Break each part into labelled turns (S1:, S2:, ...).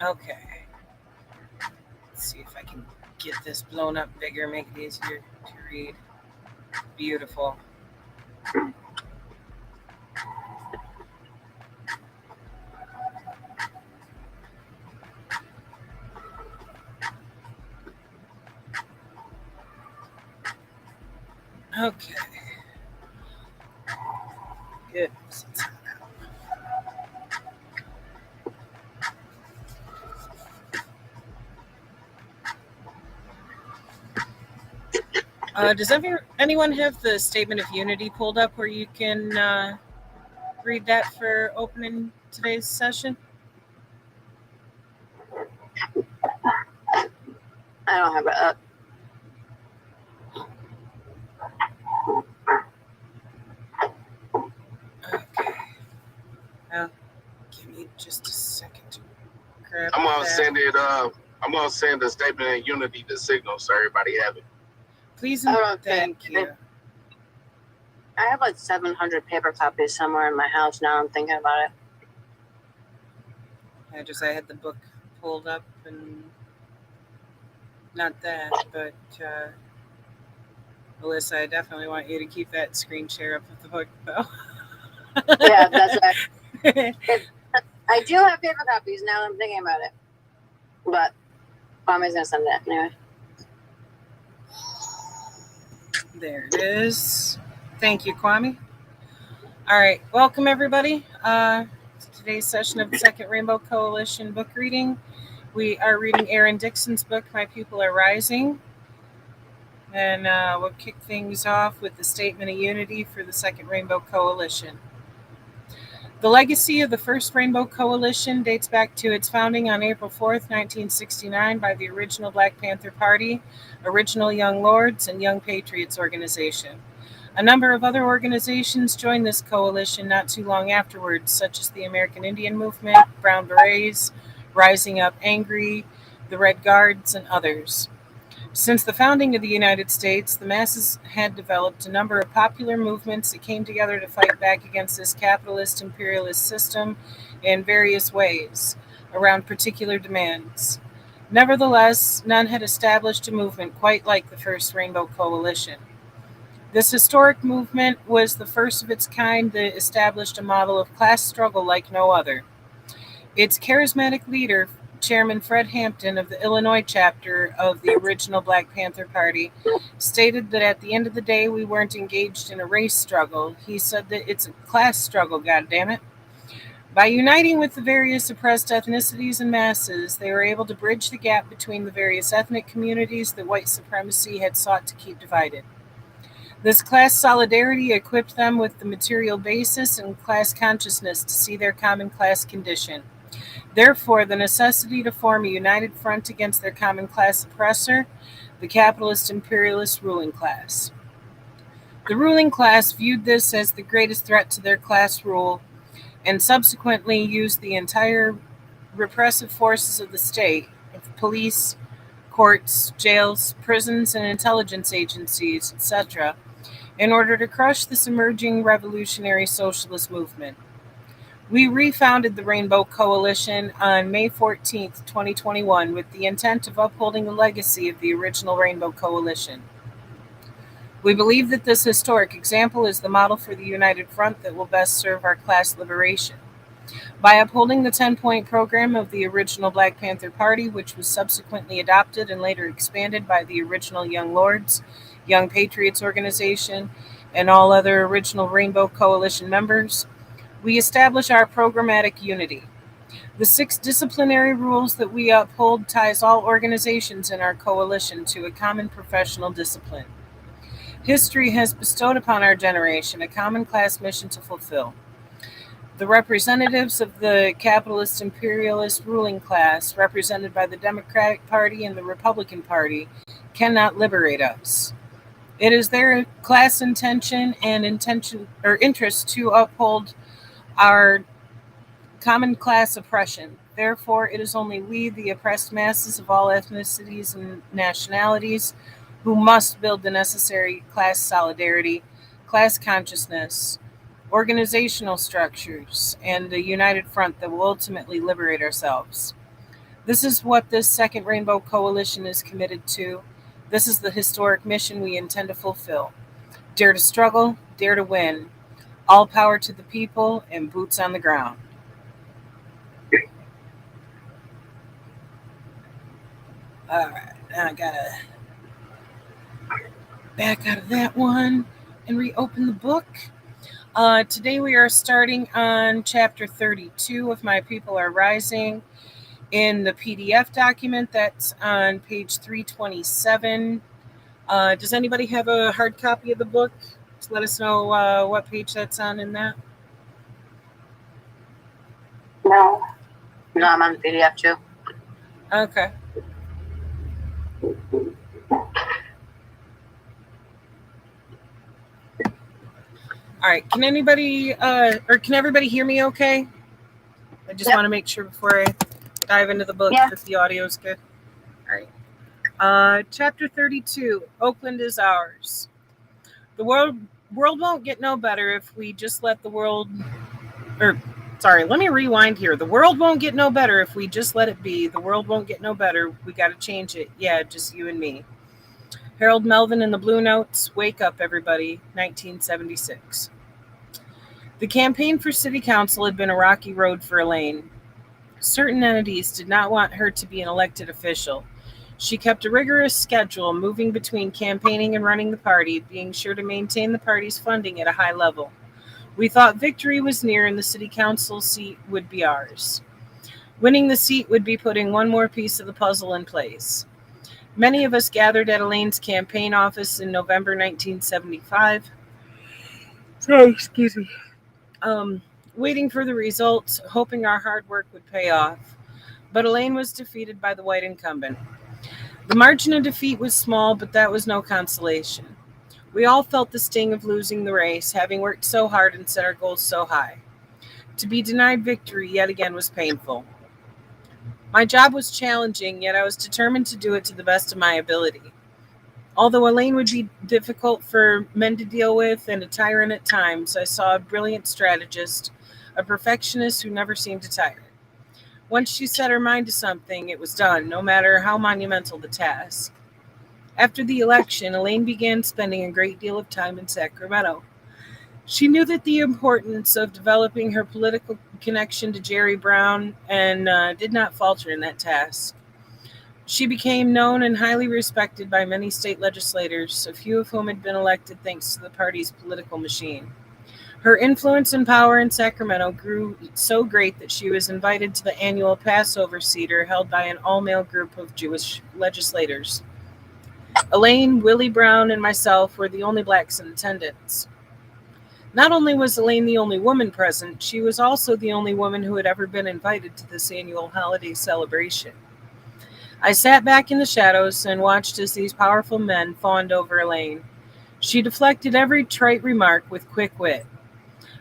S1: Okay. Let's see if I can get this blown up bigger, make it easier to read. Beautiful. Okay. Goodness. Does anyone have the Statement of Unity pulled up where you can read that for opening today's session?
S2: I don't have it up.
S1: Okay. Well, give me just a second to grab
S3: I'm gonna
S1: that.
S3: send it. I'm gonna send the Statement of Unity to Signal so everybody have it.
S1: Please and thank you.
S2: I have like 700 paper copies somewhere in my house now. I'm thinking about it.
S1: I had the book pulled up and not that, but Melissa, I definitely want you to keep that screen share up with the book, though.
S2: Yeah, that's right. I do have paper copies now that I'm thinking about it. But Kwame's going to send that anyway.
S1: There it is. Thank you, Kwame. All right. Welcome, everybody, to today's session of the Second Rainbow Coalition book reading. We are reading Aaron Dixon's book, My People Are Rising. And we'll kick things off with the Statement of Unity for the Second Rainbow Coalition. The legacy of the First Rainbow Coalition dates back to its founding on April 4th, 1969 by the original Black Panther Party, Original Young Lords, and Young Patriots Organization. A number of other organizations joined this coalition not too long afterwards, such as the American Indian Movement, Brown Berets, Rising Up Angry, the Red Guards, and others. Since the founding of the United States, the masses had developed a number of popular movements that came together to fight back against this capitalist imperialist system in various ways, around particular demands. Nevertheless, none had established a movement quite like the First Rainbow Coalition. This historic movement was the first of its kind that established a model of class struggle like no other. Its charismatic leader, Chairman Fred Hampton of the Illinois chapter of the original Black Panther Party, stated that at the end of the day we weren't engaged in a race struggle. He said that it's a class struggle, goddammit. By uniting with the various oppressed ethnicities and masses, they were able to bridge the gap between the various ethnic communities that white supremacy had sought to keep divided. This class solidarity equipped them with the material basis and class consciousness to see their common class condition. Therefore, the necessity to form a united front against their common class oppressor, the capitalist imperialist ruling class. The ruling class viewed this as the greatest threat to their class rule and subsequently used the entire repressive forces of the state, of police, courts, jails, prisons, and intelligence agencies, etc., in order to crush this emerging revolutionary socialist movement. We refounded the Rainbow Coalition on May 14, 2021, with the intent of upholding the legacy of the original Rainbow Coalition. We believe that this historic example is the model for the united front that will best serve our class liberation. By upholding the 10-point program of the original Black Panther Party, which was subsequently adopted and later expanded by the original Young Lords, Young Patriots Organization, and all other original Rainbow Coalition members, we establish our programmatic unity. The 6 disciplinary rules that we uphold ties all organizations in our coalition to a common professional discipline. History has bestowed upon our generation a common class mission to fulfill. The representatives of the capitalist imperialist ruling class, represented by the Democratic Party and the Republican Party, cannot liberate us. It is their class intention and interest to uphold our common class oppression. Therefore, it is only we, the oppressed masses of all ethnicities and nationalities, who must build the necessary class solidarity, class consciousness, organizational structures, and a united front that will ultimately liberate ourselves. This is what this Second Rainbow Coalition is committed to. This is the historic mission we intend to fulfill. Dare to struggle, dare to win. All power to the people and boots on the ground. All right, now I gotta back out of that one and reopen the book. Today we are starting on chapter 32 of My People Are Rising in the PDF document that's on page 327. Does anybody have a hard copy of the book? Just let us know what page that's on in that.
S2: No, I'm on PDF too.
S1: Okay. All right. Can anybody or can everybody hear me okay? I just want to make sure before I dive into the book that the audio is good. All right. Chapter 32, Oakland is ours. The world won't get no better if we just let the world, let me rewind here. The world won't get no better if we just let it be. The world won't get no better. We got to change it. Yeah, just you and me. Harold Melvin and the Blue Notes, Wake Up Everybody, 1976. The campaign for city council had been a rocky road for Elaine. Certain entities did not want her to be an elected official. She kept a rigorous schedule, moving between campaigning and running the party, being sure to maintain the party's funding at a high level. We thought victory was near and the city council seat would be ours. Winning the seat would be putting one more piece of the puzzle in place. Many of us gathered at Elaine's campaign office in November 1975. Excuse me. Waiting for the results, hoping our hard work would pay off. But Elaine was defeated by the white incumbent. The margin of defeat was small, but that was no consolation. We all felt the sting of losing the race, having worked so hard and set our goals so high. To be denied victory yet again was painful. My job was challenging, yet I was determined to do it to the best of my ability. Although Elaine would be difficult for men to deal with and a tyrant at times, I saw a brilliant strategist, a perfectionist who never seemed to tire. Once she set her mind to something, it was done, no matter how monumental the task. After the election, Elaine began spending a great deal of time in Sacramento. She knew that the importance of developing her political connection to Jerry Brown and did not falter in that task. She became known and highly respected by many state legislators, a few of whom had been elected thanks to the party's political machine. Her influence and power in Sacramento grew so great that she was invited to the annual Passover Seder held by an all-male group of Jewish legislators. Elaine, Willie Brown, and myself were the only blacks in attendance. Not only was Elaine the only woman present, she was also the only woman who had ever been invited to this annual holiday celebration. I sat back in the shadows and watched as these powerful men fawned over Elaine. She deflected every trite remark with quick wit.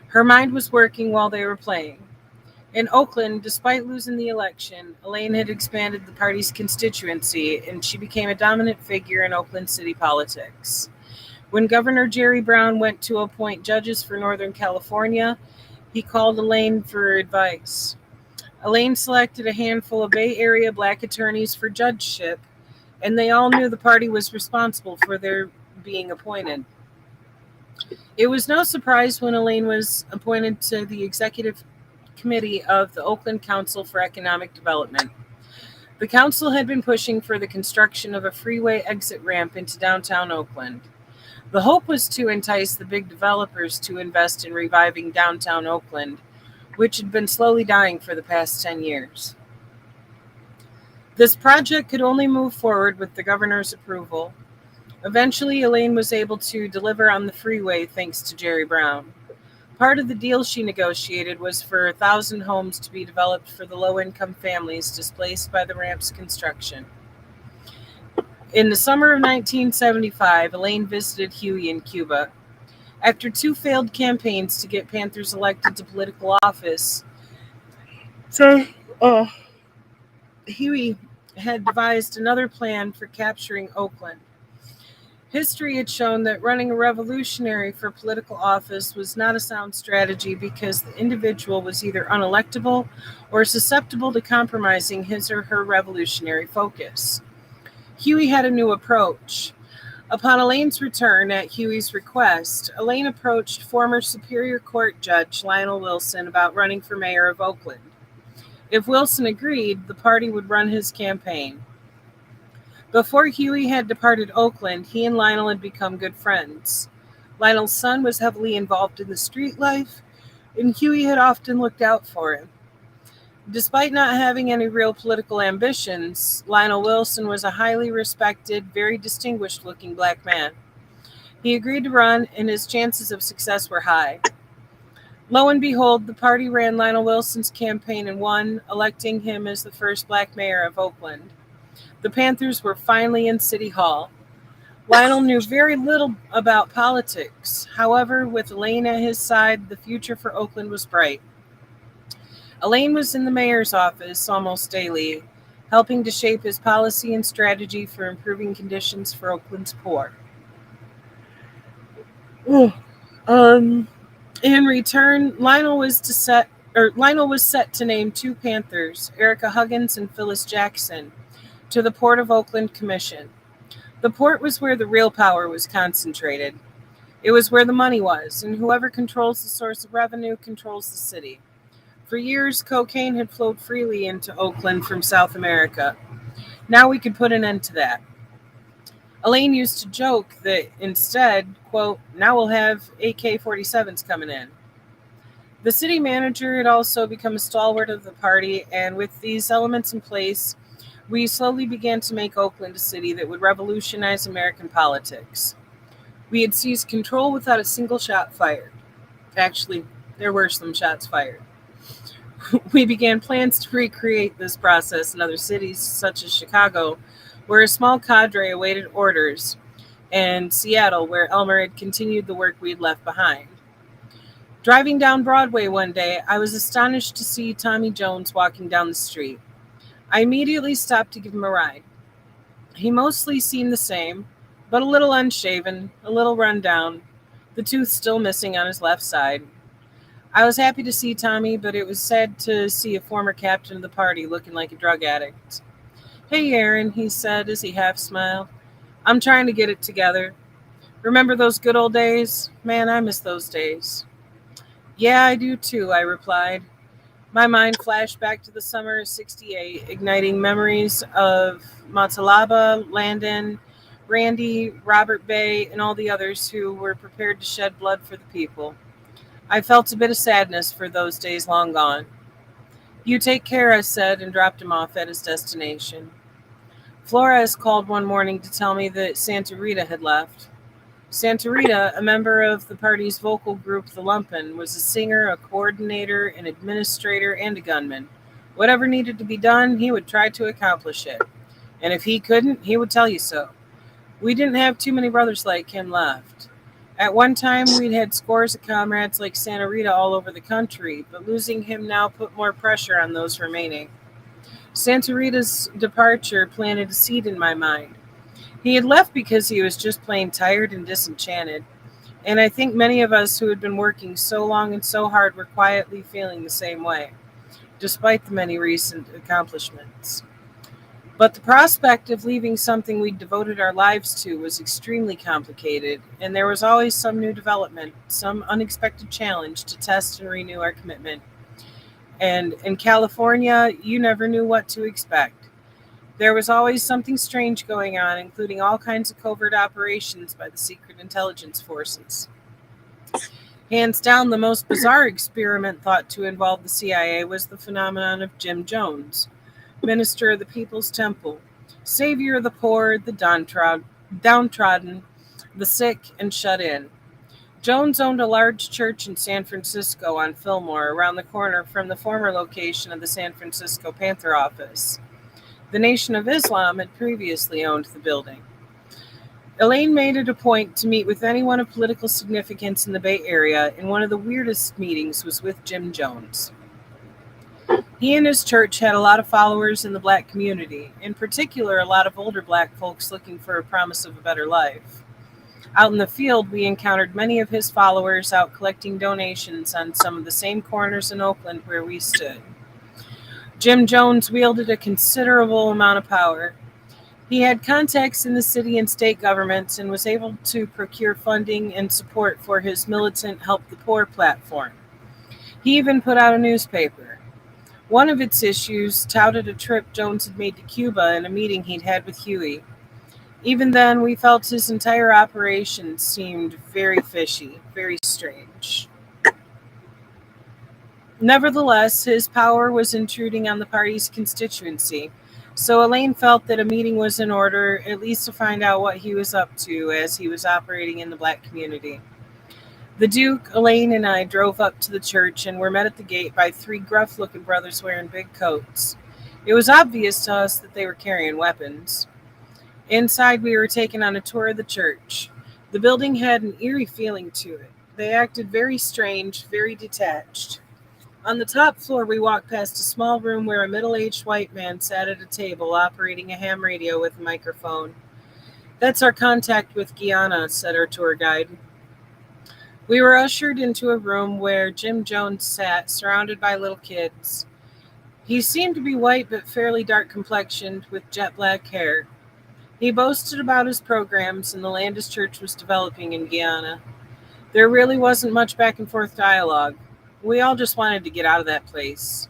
S1: Her mind was working while they were playing. In Oakland, despite losing the election, Elaine had expanded the party's constituency, and she became a dominant figure in Oakland city politics. When Governor Jerry Brown went to appoint judges for Northern California, he called Elaine for advice. Elaine selected a handful of Bay Area black attorneys for judgeship, and they all knew the party was responsible for their being appointed. It was no surprise when Elaine was appointed to the executive committee of the Oakland Council for Economic Development. The council had been pushing for the construction of a freeway exit ramp into downtown Oakland. The hope was to entice the big developers to invest in reviving downtown Oakland, which had been slowly dying for the past 10 years. This project could only move forward with the governor's approval. Eventually, Elaine was able to deliver on the freeway thanks to Jerry Brown. Part of the deal she negotiated was for 1,000 homes to be developed for the low-income families displaced by the ramp's construction. In the summer of 1975, Elaine visited Huey in Cuba. After 2 failed campaigns to get Panthers elected to political office, Huey had devised another plan for capturing Oakland. History had shown that running a revolutionary for political office was not a sound strategy because the individual was either unelectable or susceptible to compromising his or her revolutionary focus. Huey had a new approach. Upon Elaine's return at Huey's request, Elaine approached former Superior Court Judge Lionel Wilson about running for mayor of Oakland. If Wilson agreed, the party would run his campaign. Before Huey had departed Oakland, he and Lionel had become good friends. Lionel's son was heavily involved in the street life, and Huey had often looked out for him. Despite not having any real political ambitions, Lionel Wilson was a highly respected, very distinguished looking black man. He agreed to run, and his chances of success were high. Lo and behold, the party ran Lionel Wilson's campaign and won, electing him as the first black mayor of Oakland. The Panthers were finally in City Hall. Lionel knew very little about politics. However, with Elaine at his side, the future for Oakland was bright. Elaine was in the mayor's office almost daily, helping to shape his policy and strategy for improving conditions for Oakland's poor. In return, Lionel was set to name two Panthers, Erica Huggins and Phyllis Jackson, to the Port of Oakland Commission. The port was where the real power was concentrated. It was where the money was, and whoever controls the source of revenue controls the city. For years, cocaine had flowed freely into Oakland from South America. Now we could put an end to that. Elaine used to joke that instead, quote, now we'll have AK-47s coming in. The city manager had also become a stalwart of the party, and with these elements in place, we slowly began to make Oakland a city that would revolutionize American politics. We had seized control without a single shot fired. Actually, there were some shots fired. We began plans to recreate this process in other cities, such as Chicago, where a small cadre awaited orders, and Seattle, where Elmer had continued the work we had left behind. Driving down Broadway one day, I was astonished to see Tommy Jones walking down the street. I immediately stopped to give him a ride. He mostly seemed the same, but a little unshaven, a little run down, the tooth still missing on his left side. I was happy to see Tommy, but it was sad to see a former captain of the party looking like a drug addict. Hey, Aaron, he said as he half smiled. I'm trying to get it together. Remember those good old days? Man, I miss those days. Yeah, I do too, I replied. My mind flashed back to the summer of '68, igniting memories of Matalaba, Landon, Randy, Robert Bay, and all the others who were prepared to shed blood for the people. I felt a bit of sadness for those days long gone. You take care, I said, and dropped him off at his destination. Flores called one morning to tell me that Santa Rita had left. Santa Rita, a member of the party's vocal group, The Lumpen, was a singer, a coordinator, an administrator, and a gunman. Whatever needed to be done, he would try to accomplish it. And if he couldn't, he would tell you so. We didn't have too many brothers like him left. At one time, we'd had scores of comrades like Santa Rita all over the country, but losing him now put more pressure on those remaining. Santa Rita's departure planted a seed in my mind. He had left because he was just plain tired and disenchanted, and I think many of us who had been working so long and so hard were quietly feeling the same way, despite the many recent accomplishments. But the prospect of leaving something we'd devoted our lives to was extremely complicated, and there was always some new development, some unexpected challenge to test and renew our commitment. And in California, you never knew what to expect. There was always something strange going on, including all kinds of covert operations by the secret intelligence forces. Hands down, the most bizarre experiment thought to involve the CIA was the phenomenon of Jim Jones, minister of the People's Temple, savior of the poor, the downtrodden, the sick, and shut in. Jones owned a large church in San Francisco on Fillmore, around the corner from the former location of the San Francisco Panther office. The Nation of Islam had previously owned the building. Elaine made it a point to meet with anyone of political significance in the Bay Area, and one of the weirdest meetings was with Jim Jones. He and his church had a lot of followers in the black community, in particular a lot of older black folks looking for a promise of a better life. Out in the field, we encountered many of his followers out collecting donations on some of the same corners in Oakland where we stood. Jim Jones wielded a considerable amount of power. He had contacts in the city and state governments and was able to procure funding and support for his militant Help the Poor platform. He even put out a newspaper. One of its issues touted a trip Jones had made to Cuba and a meeting he'd had with Huey. Even then, we felt his entire operation seemed very fishy, very strange. Nevertheless, his power was intruding on the party's constituency, so Elaine felt that a meeting was in order, at least to find out what he was up to as he was operating in the black community. The Duke, Elaine, and I drove up to the church and were met at the gate by three gruff-looking brothers wearing big coats. It was obvious to us that they were carrying weapons. Inside, we were taken on a tour of the church. The building had an eerie feeling to it. They acted very strange, very detached. On the top floor, we walked past a small room where a middle-aged white man sat at a table operating a ham radio with a microphone. "That's our contact with Guyana," said our tour guide. We were ushered into a room where Jim Jones sat, surrounded by little kids. He seemed to be white but fairly dark-complexioned, with jet black hair. He boasted about his programs and the land his church was developing in Guyana. There really wasn't much back-and-forth dialogue. We all just wanted to get out of that place.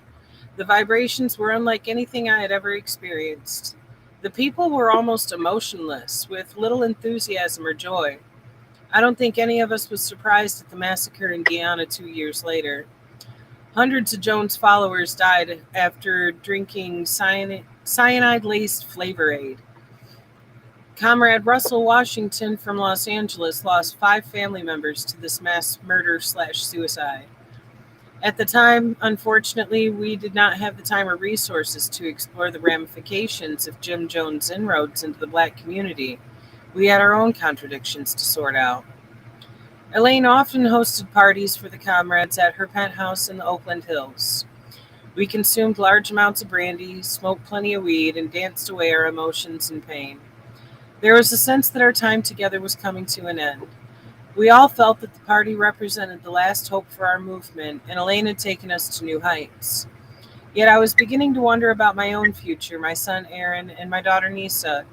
S1: The vibrations were unlike anything I had ever experienced. The people were almost emotionless, with little enthusiasm or joy. I don't think any of us was surprised at the massacre in Guyana 2 years later. Hundreds of Jones followers died after drinking cyanide-laced Flavor Aid. Comrade Russell Washington from Los Angeles lost 5 family members to this mass murder/suicide. At the time, unfortunately, we did not have the time or resources to explore the ramifications of Jim Jones' inroads into the black community. We had our own contradictions to sort out. Elaine often hosted parties for the comrades at her penthouse in the Oakland Hills. We consumed large amounts of brandy, smoked plenty of weed, and danced away our emotions and pain. There was a sense that our time together was coming to an end. We all felt that the party represented the last hope for our movement, and Elaine had taken us to new heights. Yet I was beginning to wonder about my own future, my son Aaron, and my daughter Nisa,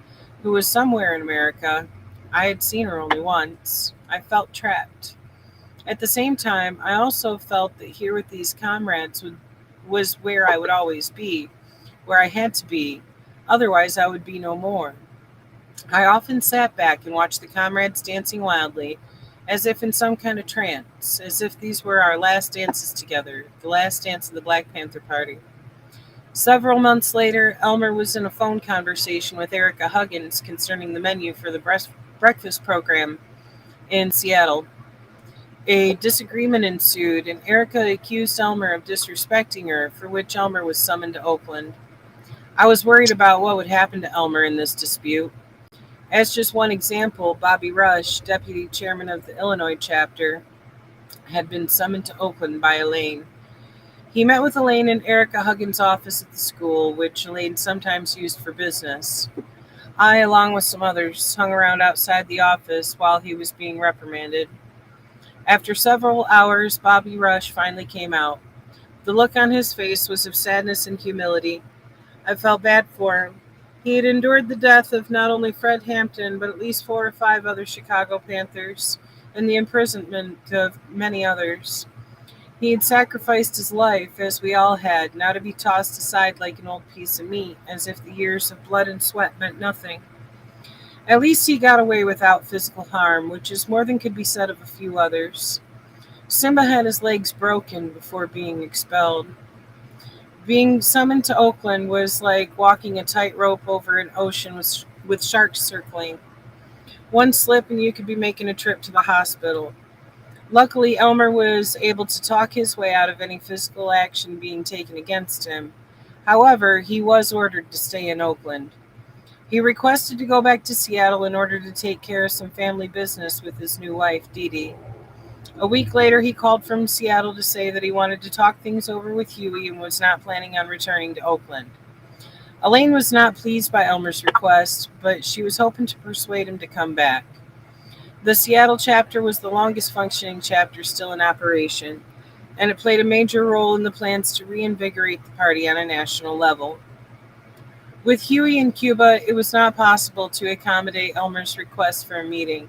S1: who was somewhere in America. I had seen her only once. I felt trapped. At the same time, I also felt that here with these comrades was where I would always be, where I had to be. Otherwise, I would be no more. I often sat back and watched the comrades dancing wildly, as if in some kind of trance, as if these were our last dances together, the last dance of the Black Panther Party. Several months later, Elmer was in a phone conversation with Erica Huggins concerning the menu for the breakfast program in Seattle. A disagreement ensued, and Erica accused Elmer of disrespecting her, for which Elmer was summoned to Oakland. I was worried about what would happen to Elmer in this dispute. As just one example, Bobby Rush, deputy chairman of the Illinois chapter, had been summoned to Oakland by Elaine. He met with Elaine in Erica Huggins' office at the school, which Elaine sometimes used for business. I, along with some others, hung around outside the office while he was being reprimanded. After several hours, Bobby Rush finally came out. The look on his face was of sadness and humility. I felt bad for him. He had endured the death of not only Fred Hampton, but at least 4 or 5 other Chicago Panthers, and the imprisonment of many others. He had sacrificed his life, as we all had, now to be tossed aside like an old piece of meat, as if the years of blood and sweat meant nothing. At least he got away without physical harm, which is more than could be said of a few others. Simba had his legs broken before being expelled. Being summoned to Oakland was like walking a tightrope over an ocean with sharks circling. One slip and you could be making a trip to the hospital. Luckily, Elmer was able to talk his way out of any physical action being taken against him. However, he was ordered to stay in Oakland. He requested to go back to Seattle in order to take care of some family business with his new wife, Dee Dee. A week later, he called from Seattle to say that he wanted to talk things over with Huey and was not planning on returning to Oakland. Elaine was not pleased by Elmer's request, but she was hoping to persuade him to come back. The Seattle chapter was the longest functioning chapter still in operation, and it played a major role in the plans to reinvigorate the party on a national level. With Huey in Cuba, it was not possible to accommodate Elmer's request for a meeting,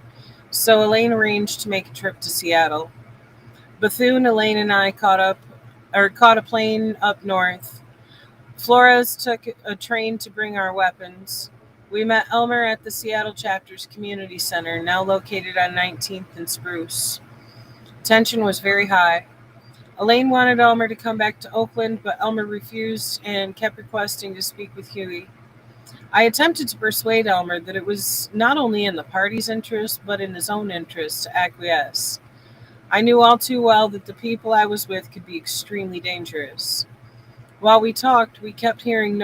S1: so Elaine arranged to make a trip to Seattle. Bethune, Elaine, and I caught a plane up north. Flores took a train to bring our weapons. We met Elmer at the Seattle chapter's community center, now located on 19th and Spruce. Tension was very high. Elaine wanted Elmer to come back to Oakland, but Elmer refused and kept requesting to speak with Huey. I attempted to persuade Elmer that it was not only in the party's interest, but in his own interest to acquiesce. I knew all too well that the people I was with could be extremely dangerous. While we talked, we kept hearing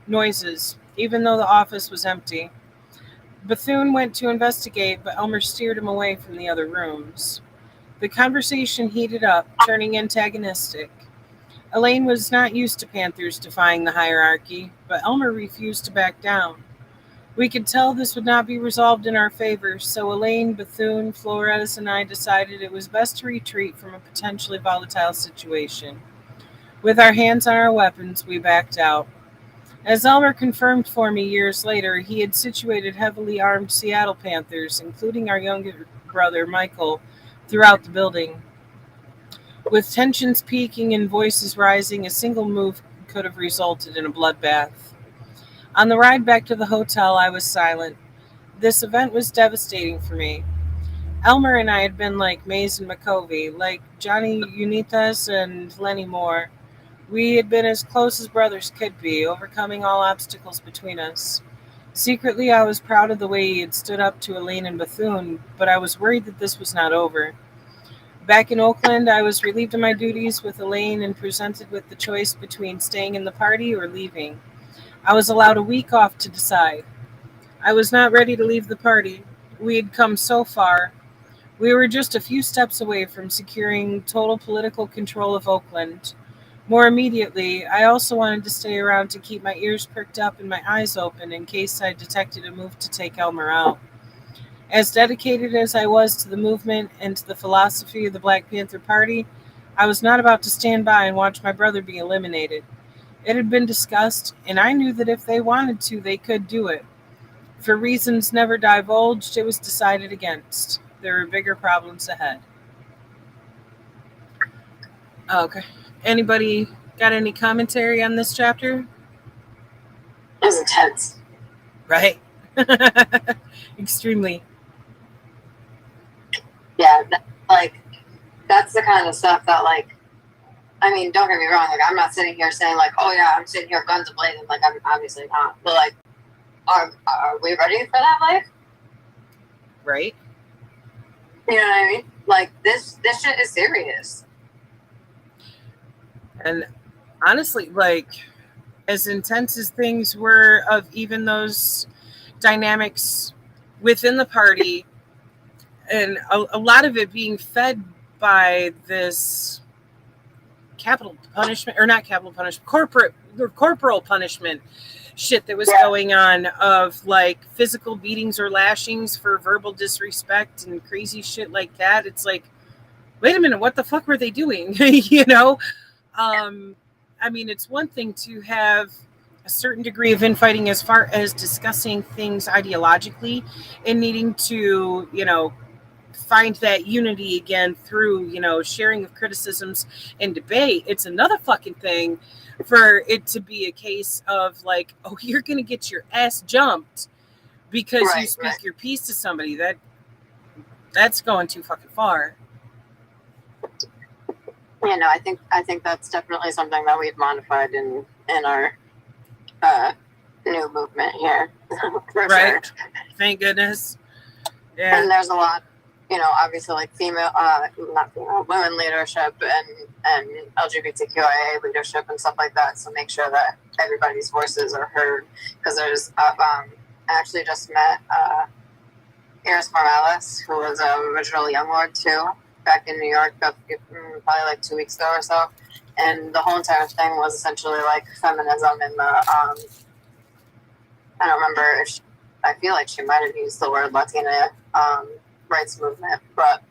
S1: noises, even though the office was empty. Bethune went to investigate, but Elmer steered him away from the other rooms. The conversation heated up, turning antagonistic. Elaine was not used to Panthers defying the hierarchy, but Elmer refused to back down. We could tell this would not be resolved in our favor, so Elaine, Bethune, Flores, and I decided it was best to retreat from a potentially volatile situation. With our hands on our weapons, we backed out. As Elmer confirmed for me years later, he had situated heavily armed Seattle Panthers, including our younger brother, Michael, throughout the building. With tensions peaking and voices rising, a single move could have resulted in a bloodbath. On the ride back to the hotel, I was silent. This event was devastating for me. Elmer and I had been like Mays and McCovey, like Johnny Unitas and Lenny Moore. We had been as close as brothers could be, overcoming all obstacles between us. Secretly, I was proud of the way he had stood up to Elaine and Bethune, but I was worried that this was not over. Back in Oakland, I was relieved of my duties with Elaine and presented with the choice between staying in the party or leaving. I was allowed a week off to decide. I was not ready to leave the party. We had come so far. We were just a few steps away from securing total political control of Oakland. More immediately, I also wanted to stay around to keep my ears perked up and my eyes open in case I detected a move to take Elmer out. As dedicated as I was to the movement and to the philosophy of the Black Panther Party, I was not about to stand by and watch my brother be eliminated. It had been discussed, and I knew that if they wanted to, they could do it. For reasons never divulged, it was decided against. There were bigger problems ahead. Okay. Anybody got any commentary on this chapter?
S2: It was intense.
S1: Right. Extremely.
S2: Yeah, that's the kind of stuff that, like, I mean, don't get me wrong. Like, I'm not sitting here saying, like, oh yeah, I'm sitting here guns blazing. Like, I'm obviously not. But like, are we ready for that life?
S1: Right.
S2: You know what I mean? Like, this shit is serious.
S1: And honestly, like, as intense as things were of even those dynamics within the party, and a lot of it being fed by this capital punishment, or not capital punishment, corporal punishment shit that was going on, of like physical beatings or lashings for verbal disrespect and crazy shit like that. It's like, wait a minute, what the fuck were they doing? You know? I mean, it's one thing to have a certain degree of infighting as far as discussing things ideologically and needing to, you know, find that unity again through, you know, sharing of criticisms and debate. It's another fucking thing for it to be a case of like, oh, you're going to get your ass jumped because you speak your piece to somebody. That's going too fucking far.
S2: You know, I think that's definitely something that we've modified in our new movement here. For
S1: right.
S2: Sure.
S1: Thank goodness. Yeah.
S2: And there's a lot, you know, obviously like women leadership and LGBTQIA leadership and stuff like that. So make sure that everybody's voices are heard. Because there's, I actually just met Iris Morales, who was original Young Lord too, back in New York, probably like 2 weeks ago or so. And the whole entire thing was essentially like feminism and the, I don't remember if I feel like she might have used the word Latina rights movement, but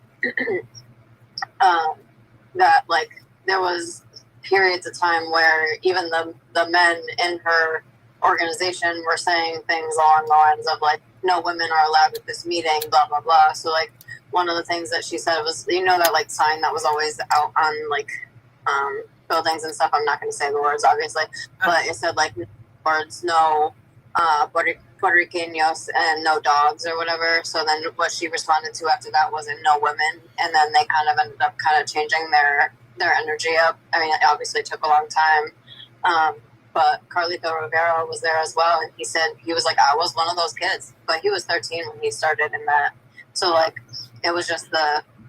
S2: that like there was periods of time where even the men in her organization were saying things along the lines of like, no women are allowed at this meeting, blah blah blah. So like one of the things that she said was, that like sign that was always out on like buildings and stuff. I'm not going to say the words obviously, but it said like words, no Puerto Ricanos and no dogs or whatever. So then what she responded to after that wasn't no women, and then they kind of ended up kind of changing their energy up. I mean, it obviously took a long time, but Carlito Rivera was there as well, and he was like, I was one of those kids, but he was 13 when he started in that. So like it was just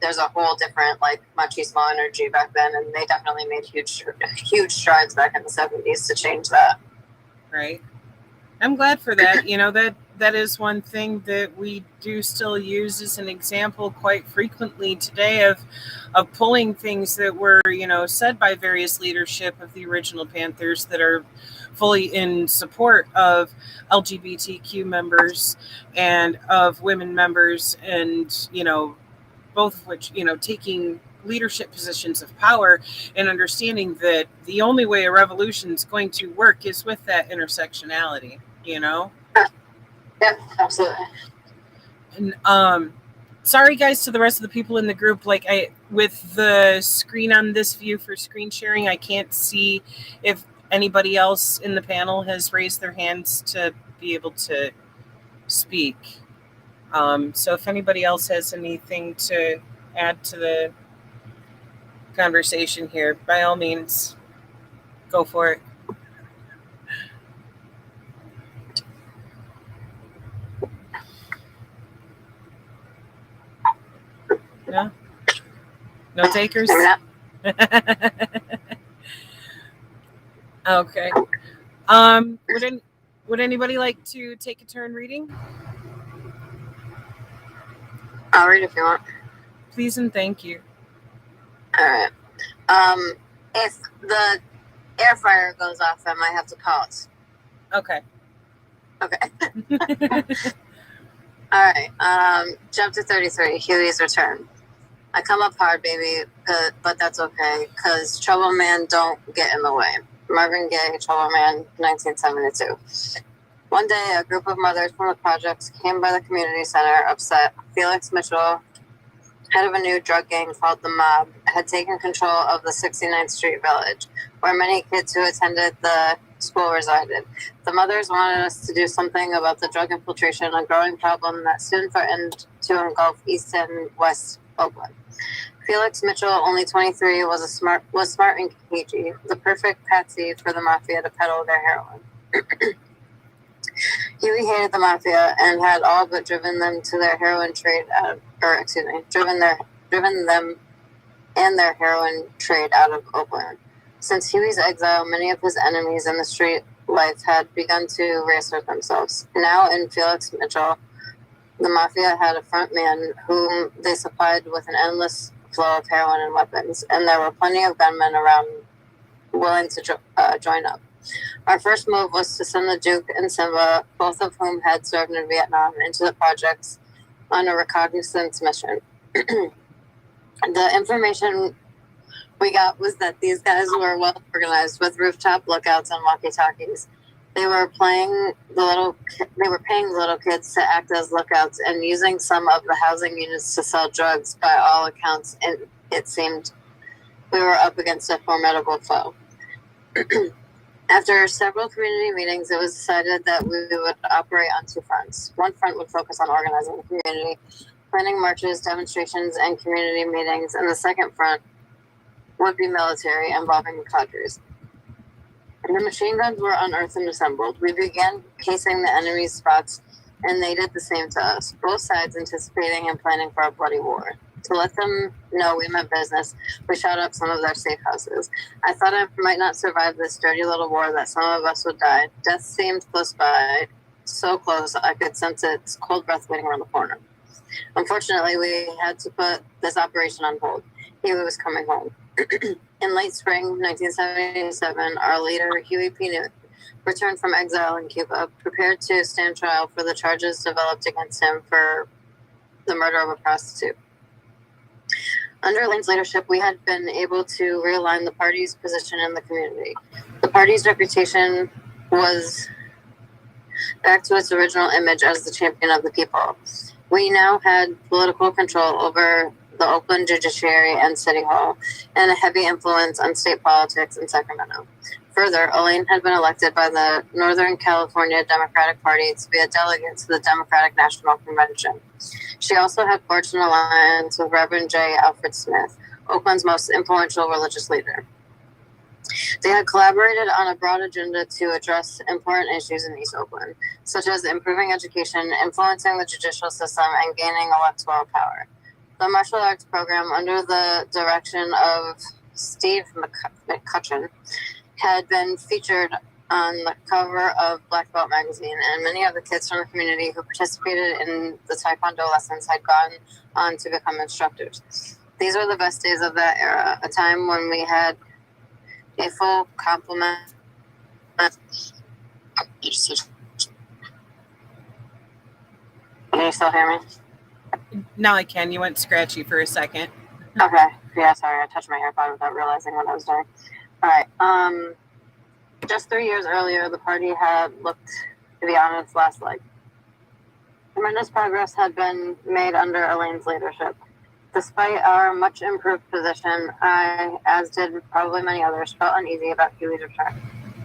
S2: there's a whole different like machismo energy back then, and they definitely made huge strides back in the 70s to change that.
S1: Right. I'm glad for that. That is one thing that we do still use as an example quite frequently today of pulling things that were, said by various leadership of the original Panthers that are fully in support of LGBTQ members and of women members, and, both of which, taking leadership positions of power and understanding that the only way a revolution is going to work is with that intersectionality.
S2: Yeah, absolutely.
S1: And sorry guys to the rest of the people in the group, like with the screen on this view for screen sharing, I can't see if anybody else in the panel has raised their hands to be able to speak. So if anybody else has anything to add to the conversation here, by all means, go for it. No? No takers? Okay. Would anybody like to take a turn reading?
S2: I'll read if you want.
S1: Please and thank you.
S2: All right. If the air fryer goes off, I might have to pause.
S1: Okay.
S2: All right. Chapter 33, Huey's Return. I come up hard, baby, but that's okay, because Trouble Man don't get in the way. Marvin Gaye, Trouble Man, 1972. One day, a group of mothers from the projects came by the community center upset. Felix Mitchell, head of a new drug gang called the Mob, had taken control of the 69th Street Village, where many kids who attended the school resided. The mothers wanted us to do something about the drug infiltration, a growing problem that soon threatened to engulf East and West Oakland. Felix Mitchell, only 23, was smart and cagey, the perfect patsy for the mafia to peddle their heroin. Huey hated the mafia and had all but driven them to their heroin trade driven them and their heroin trade out of Oakland. Since Huey's exile, many of his enemies in the street life had begun to reassert themselves. Now in Felix Mitchell, the mafia had a front man whom they supplied with an endless flow of heroin and weapons, and there were plenty of gunmen around willing to join up. Our first move was to send the Duke and Simba, both of whom had served in Vietnam, into the projects on a reconnaissance mission. The information we got was that these guys were well organized with rooftop lookouts and walkie-talkies. They were paying the little kids to act as lookouts and using some of the housing units to sell drugs. By all accounts, and it seemed we were up against a formidable foe. After several community meetings, it was decided that we would operate on two fronts. One front would focus on organizing the community, planning marches, demonstrations, and community meetings, and the second front would be military, involving the cadres. The machine guns were unearthed and assembled. We began casing the enemy's spots, and they did the same to us, both sides anticipating and planning for a bloody war. To let them know we meant business, we shot up some of their safe houses. I thought I might not survive this dirty little war, that some of us would die. Death seemed close by, so close I could sense its cold breath waiting around the corner. Unfortunately, we had to put this operation on hold. Huey was coming home. In late spring 1977, our leader, Huey P. Newton, returned from exile in Cuba, prepared to stand trial for the charges developed against him for the murder of a prostitute. Under Elaine's leadership, we had been able to realign the party's position in the community. The party's reputation was back to its original image as the champion of the people. We now had political control over the Oakland Judiciary and City Hall, and a heavy influence on state politics in Sacramento. Further, Elaine had been elected by the Northern California Democratic Party to be a delegate to the Democratic National Convention. She also had forged an alliance with Reverend J. Alfred Smith, Oakland's most influential religious leader. They had collaborated on a broad agenda to address important issues in East Oakland, such as improving education, influencing the judicial system, and gaining electoral power. The martial arts program, under the direction of Steve McCutcheon, had been featured on the cover of Black Belt magazine, and many of the kids from the community who participated in the Taekwondo lessons had gone on to become instructors. These were the best days of that era, a time when we had a full complement. Can you still hear me?
S1: Now I can. You went scratchy for a second.
S2: Okay. Yeah, sorry. I touched my AirPod without realizing what I was doing. All right. Just 3 years earlier, the party had looked to be on its last leg. Tremendous progress had been made under Elaine's leadership. Despite our much improved position, I, as did probably many others, felt uneasy about Huey's return.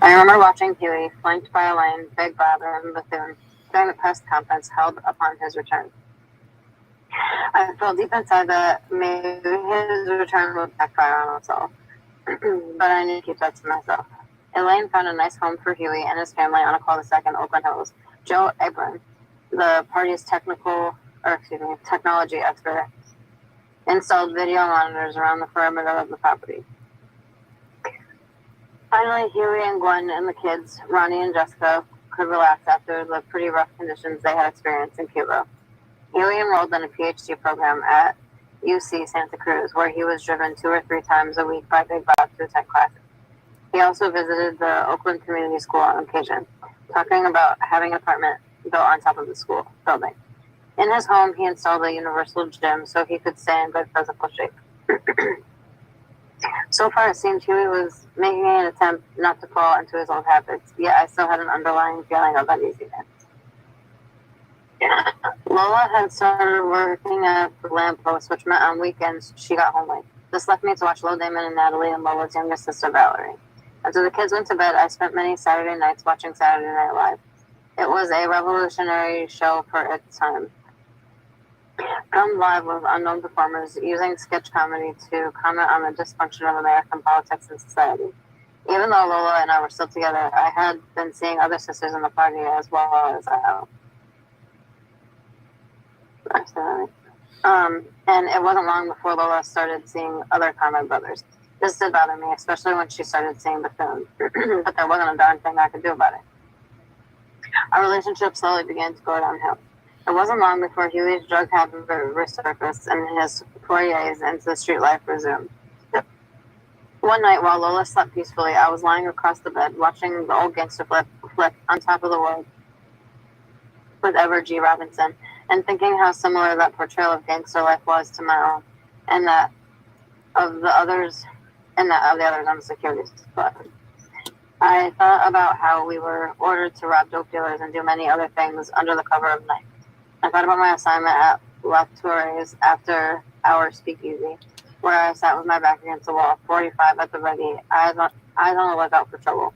S2: I remember watching Huey, flanked by Elaine, Big Brother, and Bethune, during the press conference held upon his return. I felt deep inside that maybe his return would backfire on us all, but I knew to keep that to myself. Elaine found a nice home for Huey and his family on a cul-de-sac in Oakland Hills. Joe Abram, the party's technology expert, installed video monitors around the perimeter of the property. Finally, Huey and Gwen and the kids, Ronnie and Jessica, could relax after the pretty rough conditions they had experienced in Cuba. Huey enrolled in a PhD program at UC Santa Cruz, where he was driven 2 or 3 times a week by Big Bob to attend classes. He also visited the Oakland Community School on occasion, talking about having an apartment built on top of the school building. In his home, he installed a universal gym so he could stay in good physical shape. So far, it seemed Huey was making an attempt not to fall into his old habits, yet I still had an underlying feeling of uneasiness. Lola had started working at the lamppost, which meant on weekends she got home late. This left me to watch Lil Damon and Natalie and Lola's younger sister, Valerie. After the kids went to bed, I spent many Saturday nights watching Saturday Night Live. It was a revolutionary show for its time. Filmed live with unknown performers using sketch comedy to comment on the dysfunction of American politics and society. Even though Lola and I were still together, I had been seeing other sisters in the party as well as and it wasn't long before Lola started seeing other Conrad brothers. This did bother me, especially when she started seeing the film, but there wasn't a darn thing I could do about it. Our relationship slowly began to go downhill. It wasn't long before Huey's drug habit resurfaced and his forays into the street life resumed. One night, while Lola slept peacefully, I was lying across the bed watching the old gangster flick On Top of the World with Edward G. Robinson, and thinking how similar that portrayal of gangster life was to my own, and that of the others on the security spot. I thought about how we were ordered to rob dope dealers and do many other things under the cover of night. I thought about my assignment at La Tour's after our speakeasy, where I sat with my back against the wall, 45 at the ready, eyes on the lookout for trouble,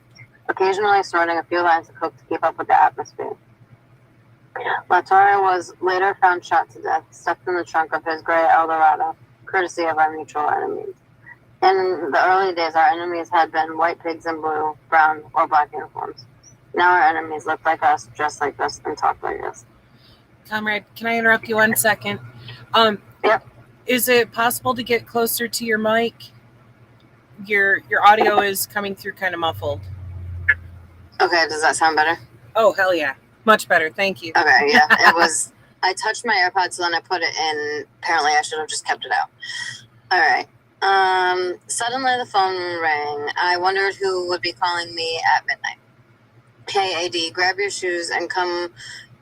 S2: occasionally snorting a few lines of coke to keep up with the atmosphere. La Torre was later found shot to death, stuffed in the trunk of his gray Eldorado, courtesy of our mutual enemies. In the early days, our enemies had been white pigs in blue, brown, or black uniforms. Now our enemies look like us, dress like us, and talk like us.
S1: Comrade, can I interrupt you 1 second?
S2: Yep.
S1: Is it possible to get closer to your mic? Your audio is coming through kind of muffled.
S2: Okay, does that sound better?
S1: Oh, hell yeah. Much better. Thank you.
S2: Okay, yeah. It was, I touched my AirPods, so then I put it in. Apparently, I should have just kept it out. All right. Suddenly the phone rang. I wondered who would be calling me at midnight. Hey, AD, grab your shoes and come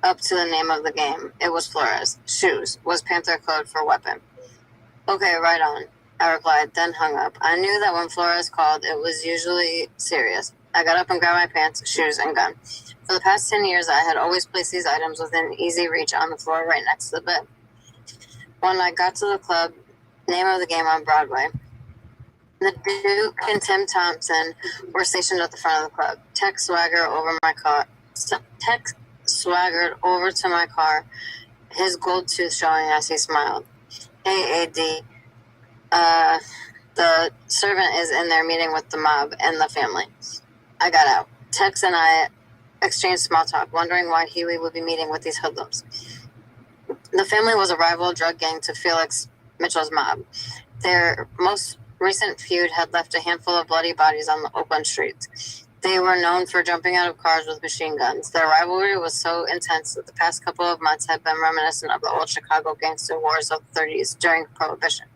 S2: up to the name of the game. It was Flores. Shoes was Panther code for weapon. Okay, right on, I replied, then hung up. I knew that when Flores called, it was usually serious. I got up and grabbed my pants, shoes, and gun. For the past 10 years, I had always placed these items within easy reach on the floor right next to the bed. When I got to the club, name of the game on Broadway, the Duke and Tim Thompson were stationed at the front of the club. Tech swaggered over to my car, his gold tooth showing as he smiled. Hey, AD, the servant is in there meeting with the mob and the family. I got out. Tex and I exchanged small talk, wondering why Huey would be meeting with these hoodlums. The family was a rival drug gang to Felix Mitchell's mob. Their most recent feud had left a handful of bloody bodies on the Oakland streets. They were known for jumping out of cars with machine guns. Their rivalry was so intense that the past couple of months had been reminiscent of the old Chicago gangster wars of the 30s during Prohibition.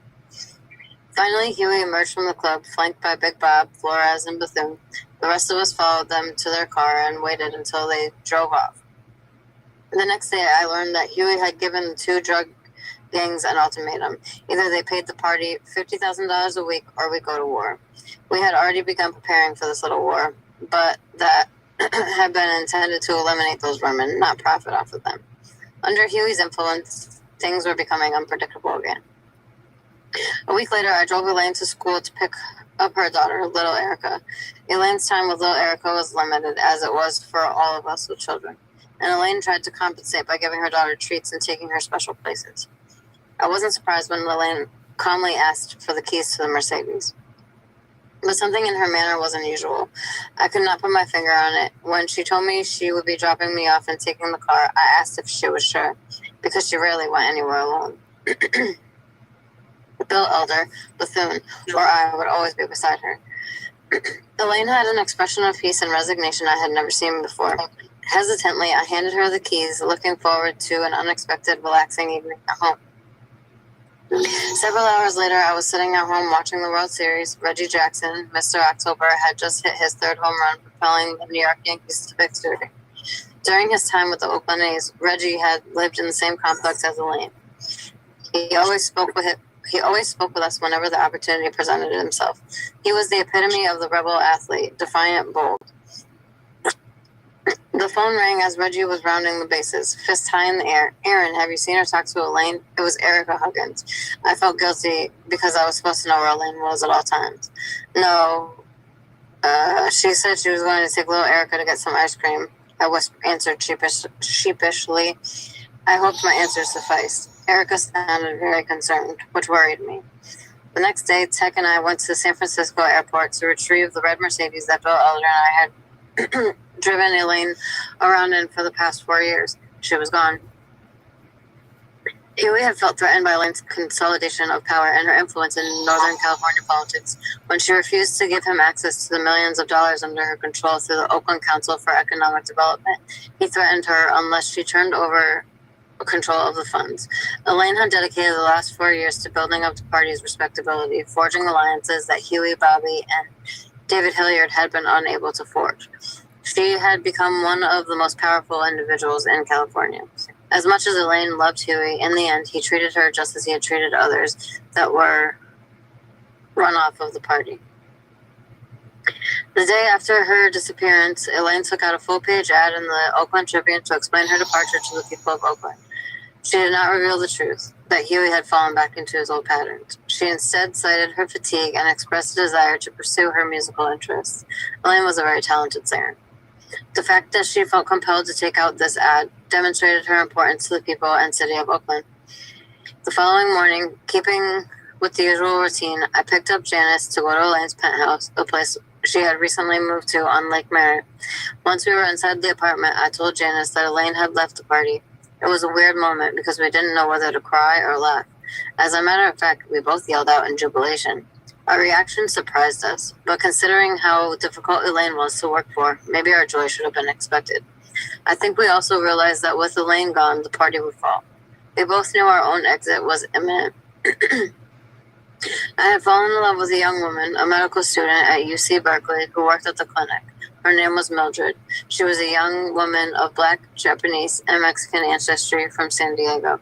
S2: Finally, Huey emerged from the club, flanked by Big Bob, Flores, and Bethune. The rest of us followed them to their car and waited until they drove off. The next day, I learned that Huey had given the two drug gangs an ultimatum. Either they paid the party $50,000 a week or we go to war. We had already begun preparing for this little war, but that had been intended to eliminate those vermin, not profit off of them. Under Huey's influence, things were becoming unpredictable again. A week later, I drove Elaine to school to pick up her daughter, little Erica. Elaine's time with little Erica was limited, as it was for all of us with children, and Elaine tried to compensate by giving her daughter treats and taking her special places. I wasn't surprised when Elaine calmly asked for the keys to the Mercedes. But something in her manner was unusual. I could not put my finger on it. When she told me she would be dropping me off and taking the car, I asked if she was sure, because she rarely went anywhere alone. Bill Elder, Bethune, or I would always be beside her. Elaine had an expression of peace and resignation I had never seen before. Hesitantly, I handed her the keys, looking forward to an unexpected, relaxing evening at home. Several hours later, I was sitting at home watching the World Series. Reggie Jackson, Mr. October, had just hit his third home run, propelling the New York Yankees to victory. During his time with the Oakland A's, Reggie had lived in the same complex as Elaine. He always spoke with us whenever the opportunity presented himself. He was the epitome of the rebel athlete, defiant, bold. The phone rang as Reggie was rounding the bases, fist high in the air. Aaron, have you seen or talked to Elaine? It was Erica Huggins. I felt guilty because I was supposed to know where Elaine was at all times. No, she said she was going to take little Erica to get some ice cream. I answered sheepishly. I hoped my answer sufficed. Erica sounded very concerned, which worried me. The next day, Tech and I went to the San Francisco airport to retrieve the red Mercedes that Bill Elder and I had driven Elaine around in for the past 4 years. She was gone. Huey had felt threatened by Elaine's consolidation of power and her influence in Northern California politics. When she refused to give him access to the millions of dollars under her control through the Oakland Council for Economic Development, he threatened her unless she turned over control of the funds. Elaine had dedicated the last 4 years to building up the party's respectability, forging alliances that Huey, Bobby, and David Hilliard had been unable to forge. She had become one of the most powerful individuals in California. As much as Elaine loved Huey, in the end, he treated her just as he had treated others that were run off of the party. The day after her disappearance, Elaine took out a full-page ad in the Oakland Tribune to explain her departure to the people of Oakland. She did not reveal the truth, that Huey had fallen back into his old patterns. She instead cited her fatigue and expressed a desire to pursue her musical interests. Elaine was a very talented singer. The fact that she felt compelled to take out this ad demonstrated her importance to the people and city of Oakland. The following morning, keeping with the usual routine, I picked up Janice to go to Elaine's penthouse, a place she had recently moved to on Lake Merritt. Once we were inside the apartment, I told Janice that Elaine had left the party. It was a weird moment because we didn't know whether to cry or laugh. As a matter of fact, we both yelled out in jubilation. Our reaction surprised us, but considering how difficult Elaine was to work for, maybe our joy should have been expected. I think we also realized that with Elaine gone, the party would fall. We both knew our own exit was imminent. I had fallen in love with a young woman, a medical student at UC Berkeley, who worked at the clinic. Her name was Mildred. She was a young woman of Black, Japanese, and Mexican ancestry from San Diego.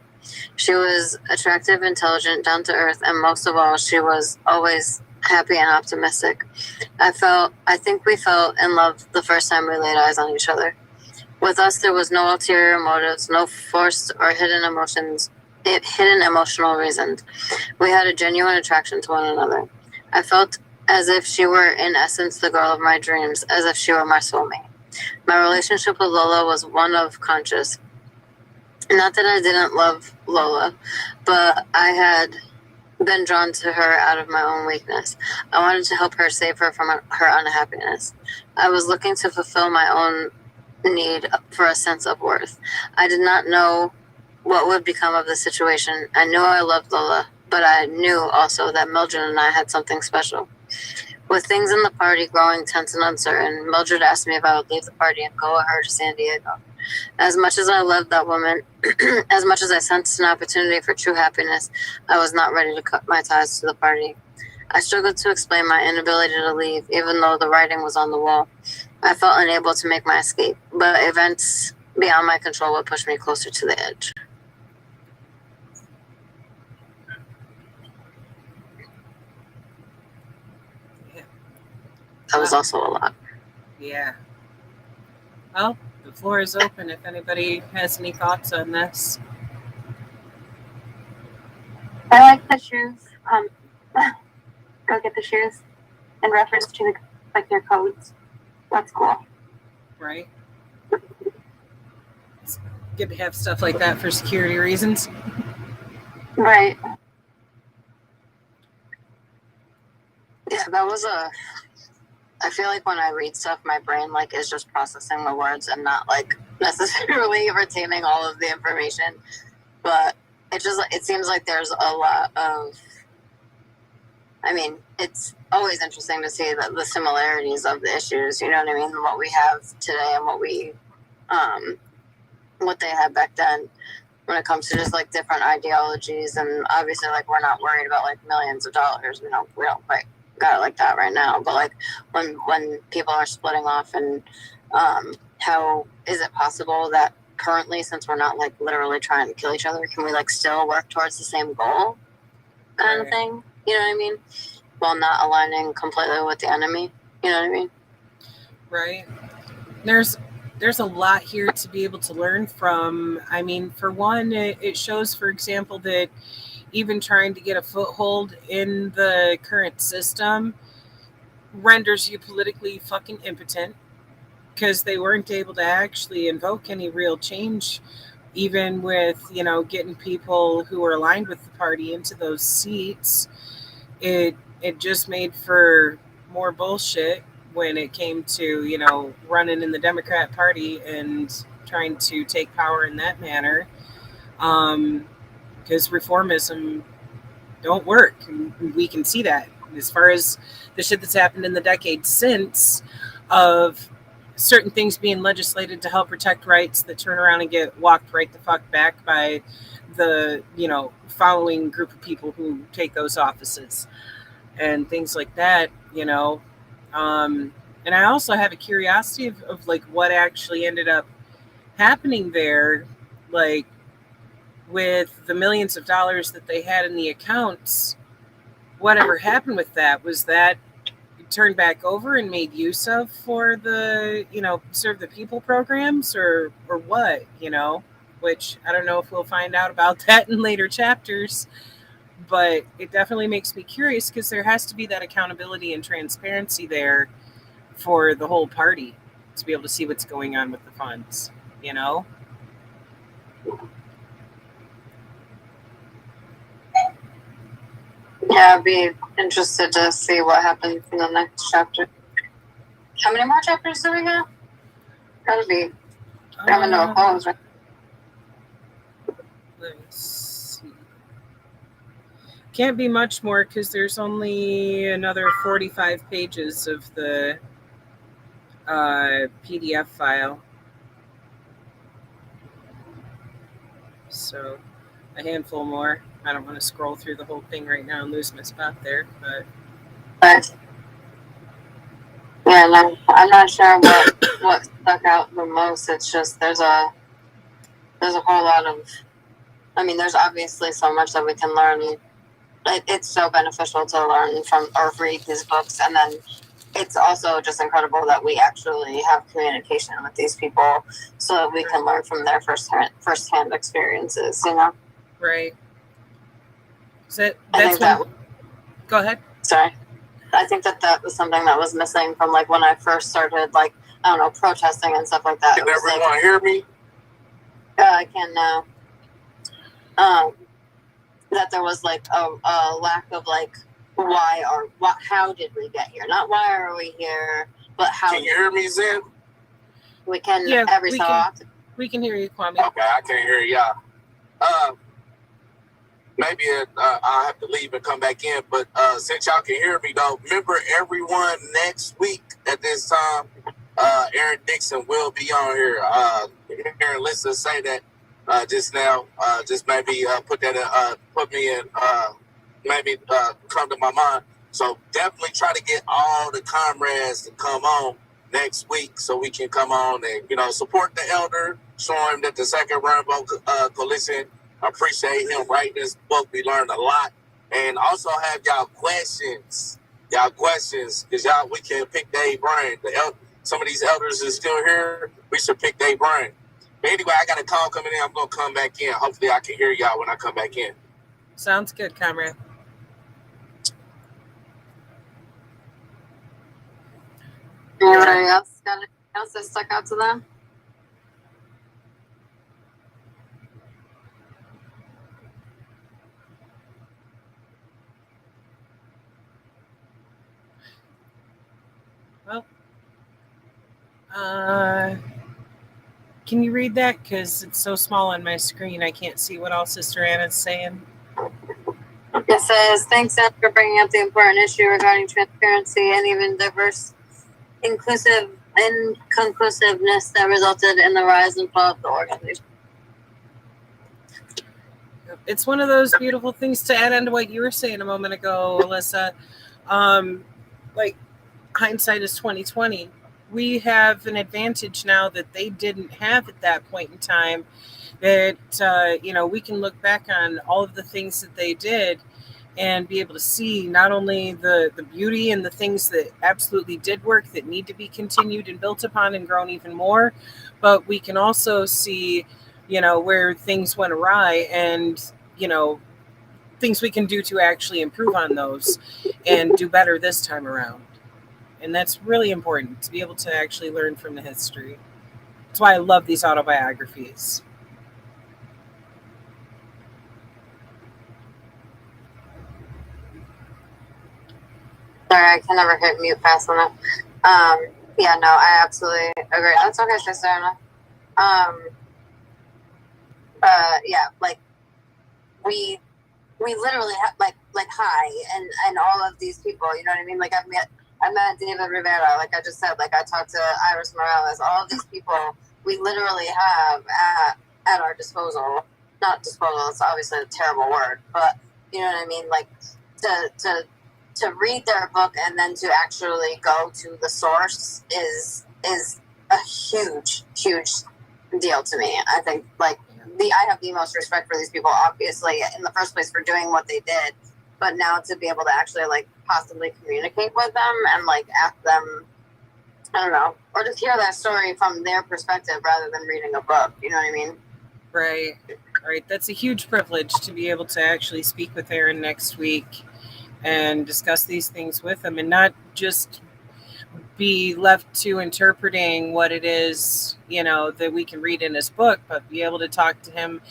S2: She was attractive, intelligent, down to earth, and most of all, she was always happy and optimistic. I think we fell in love the first time we laid eyes on each other. With us, there was no ulterior motives, no forced or hidden emotional reasons. We had a genuine attraction to one another. I felt as if she were, in essence, the girl of my dreams, as if she were my soulmate. My relationship with Lola was one of conscious. Not that I didn't love Lola, but I had been drawn to her out of my own weakness. I wanted to help her save her from her unhappiness. I was looking to fulfill my own need for a sense of worth. I did not know what would become of the situation. I knew I loved Lola, but I knew also that Mildred and I had something special. With things in the party growing tense and uncertain, Mildred asked me if I would leave the party and go with her to San Diego. As much as I loved that woman, as much as I sensed an opportunity for true happiness, I was not ready to cut my ties to the party. I struggled to explain my inability to leave, even though the writing was on the wall. I felt unable to make my escape, but events beyond my control would push me closer to the edge.
S1: Yeah.
S2: That was also a lot.
S1: Yeah. Well, the floor is open if anybody has any thoughts on this.
S4: I like the shoes. Go get the shoes in reference to the, like their codes. That's cool.
S1: Right? It's good to have stuff like that for security reasons.
S4: Right.
S2: Yeah, that was I feel like when I read stuff, my brain like is just processing the words and not like necessarily retaining all of the information. But it seems like there's a lot of. I mean, it's always interesting to see the similarities of the issues. You know what I mean? What we have today and what they had back then. When it comes to just like different ideologies, and obviously like we're not worried about like millions of dollars. We don't quite got it like that right now. But like when people are splitting off, and how is it possible that currently, since we're not like literally trying to kill each other, can we like still work towards the same goal, kind of thing? You know what I mean? While not aligning completely with the enemy. You know what I mean?
S1: Right. There's a lot here to be able to learn from. I mean, for one, it shows, for example, that even trying to get a foothold in the current system renders you politically fucking impotent, because they weren't able to actually invoke any real change, even with, getting people who were aligned with the party into those seats. It just made for more bullshit when it came to, running in the Democrat Party and trying to take power in that manner. Because reformism don't work. And we can see that as far as the shit that's happened in the decades since, of certain things being legislated to help protect rights that turn around and get walked right the fuck back by the, following group of people who take those offices and things like that, and I also have a curiosity of like what actually ended up happening there, like with the millions of dollars that they had in the accounts. Whatever happened with that? Was that turned back over and made use of for the, serve the people programs, or what, which I don't know if we'll find out about that in later chapters. But it definitely makes me curious, because there has to be that accountability and transparency there for the whole party to be able to see what's going on with the funds,
S2: Yeah, I'd be interested to see what happens in the next chapter. How many more chapters do we have? Gotta be coming to a close, right?
S1: Let's see. Can't be much more, because there's only another 45 pages of the PDF file. So a handful more. I don't want to scroll through the whole thing right now and lose my spot there, but
S2: Yeah, no, I'm not sure what stuck out the most. It's just there's a whole lot of. I mean, there's obviously so much that we can learn. It's so beneficial to learn from or read these books, and then it's also just incredible that we actually have communication with these people, so that we can learn from their firsthand experiences. You know.
S1: Right. So that's when. Go ahead.
S2: Sorry. I think that was something that was missing from like when I first started, like, I don't know, protesting and stuff like that.
S3: Can everyone hear me?
S2: I can now. That there was like a lack of like how did we get here? Not why are we here, but how.
S3: Can you hear me, Zen?
S2: We can every so often.
S1: We can hear you, Kwame.
S3: Okay, I can't hear y'all. Maybe I'll have to leave and come back in. But since y'all can hear me, though, remember everyone next week at this time, Aaron Dixon will be on here. Aaron, let's just say that just now. Just maybe put me in, maybe come to my mind. So definitely try to get all the comrades to come on next week so we can come on and, support the elder, show him that the Second Rainbow Coalition appreciate him writing this book. We learned a lot. And also have y'all questions, because we can pick their brain. Some of these elders is still here. We should pick their brain. But anyway, I got a call coming in. I'm going to come back in. Hopefully I can hear y'all when I come back in.
S1: Sounds good, comrade.
S2: Anybody else got anything else that stuck out to them?
S1: Well, can you read that? Because it's so small on my screen, I can't see what all Sister Anna's saying.
S2: It says, thanks, Ed, for bringing up the important issue regarding transparency and even diverse, inclusive, inconclusiveness that resulted in the rise and fall of the organization.
S1: It's one of those beautiful things to add on to what you were saying a moment ago, Alyssa. Like, hindsight is 2020. We have an advantage now that they didn't have at that point in time. That we can look back on all of the things that they did and be able to see not only the beauty and the things that absolutely did work that need to be continued and built upon and grown even more, but we can also see, where things went awry and, things we can do to actually improve on those and do better this time around. And that's really important to be able to actually learn from the history. That's why I love these autobiographies.
S2: Sorry, I can never hit mute fast enough. Yeah, no, I absolutely agree. That's okay, Sister Anna. Yeah, like we literally have like hi and all of these people. You know what I mean? Like I met David Rivera. Like I just said, like I talked to Iris Morales. All of these people we literally have at our disposal. Not disposal. It's obviously a terrible word, but you know what I mean. Like to read their book and then to actually go to the source is a huge deal to me. I think I have the most respect for these people, obviously, in the first place for doing what they did, but now to be able to actually possibly communicate with them and ask them, I don't know, or just hear that story from their perspective rather than reading a book. You know what I mean?
S1: Right. That's a huge privilege to be able to actually speak with Aaron next week and discuss these things with him and not just be left to interpreting what it is, that we can read in his book, but be able to talk to him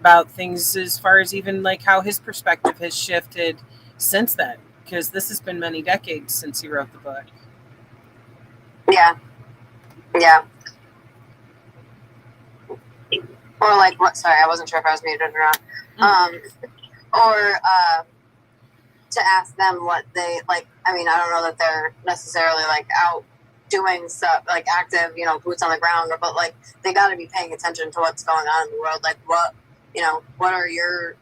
S1: about things as far as even how his perspective has shifted since then, because this has been many decades since he wrote the book.
S2: Yeah. Or what? Sorry, I wasn't sure if I was muted or not. Or to ask them what they like. I mean, I don't know that they're necessarily out doing stuff active, boots on the ground, but they got to be paying attention to what's going on in the world. What are your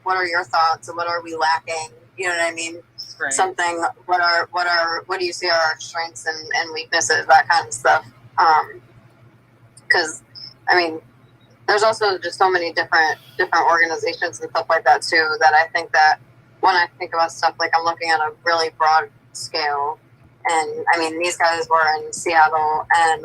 S2: thoughts and what are we lacking? You know what I mean?
S1: Right.
S2: something. What do you see are our strengths and weaknesses, that kind of stuff. Because I mean, there's also just so many different organizations and stuff like that too, that I think that when I think about stuff, like I'm looking at a really broad scale. And I mean, these guys were in Seattle and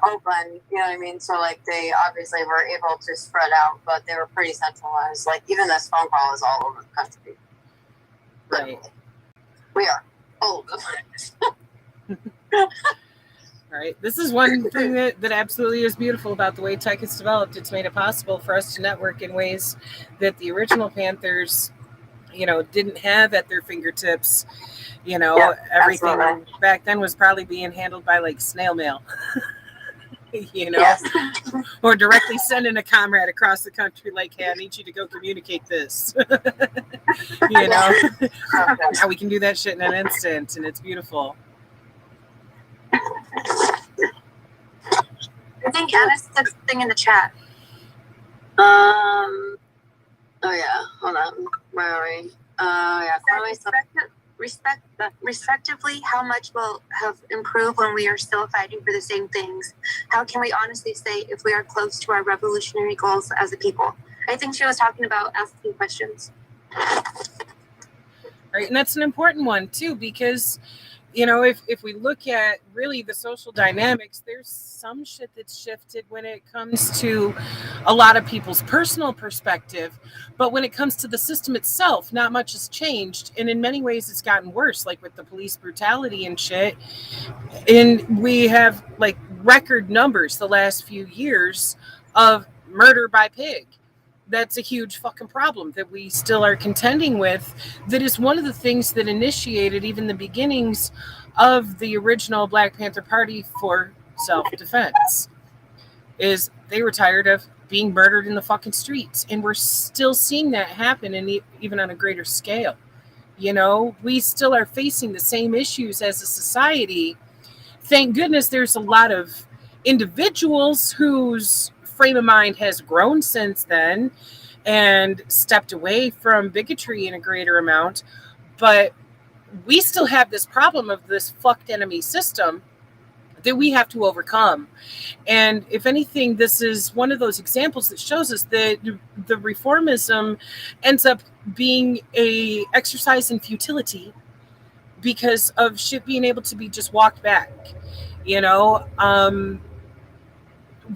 S2: Oakland, you know what I mean? So like they obviously were able to spread out, but they were pretty centralized. Like even this phone call is all over the country.
S1: Right.
S2: We are all over the place.
S1: Right. This is one thing that absolutely is beautiful about the way tech has developed. It's made it possible for us to network in ways that the original Panthers, didn't have at their fingertips. Everything
S2: absolutely.
S1: back then was probably being handled by like snail mail.
S2: Yes.
S1: Or directly sending a comrade across the country like, hey, I need you to go communicate this. Now we can do that shit in an instant, and it's beautiful.
S4: I think Anna said something in the chat.
S2: Oh yeah, hold on. Where are we? Yeah,
S4: Respectively, how much will have improved when we are still fighting for the same things? How can we honestly say if we are close to our revolutionary goals as a people? I think she was talking about asking questions.
S1: Right, and that's an important one too, because if we look at really the social dynamics, there's some shit that's shifted when it comes to a lot of people's personal perspective. But when it comes to the system itself, not much has changed. And in many ways, it's gotten worse, like with the police brutality and shit. And we have like record numbers the last few years of murder by pig. That's a huge fucking problem that we still are contending with. That is one of the things that initiated even the beginnings of the original Black Panther Party for self-defense. Is they were tired of being murdered in the fucking streets. And we're still seeing that happen, and even on a greater scale. We still are facing the same issues as a society. Thank goodness there's a lot of individuals whose frame of mind has grown since then and stepped away from bigotry in a greater amount. But we still have this problem of this fucked enemy system that we have to overcome. And if anything, this is one of those examples that shows us that the reformism ends up being a exercise in futility because of shit being able to be just walked back.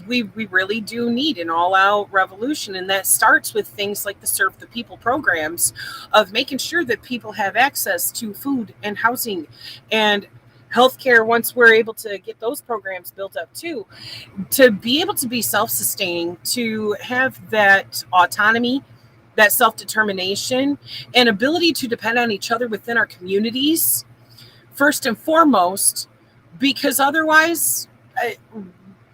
S1: We really do need an all-out revolution, and that starts with things like the Serve the People programs of making sure that people have access to food and housing and healthcare once we're able to get those programs built up too, to be able to be self-sustaining, to have that autonomy, that self-determination, and ability to depend on each other within our communities, first and foremost, because otherwise,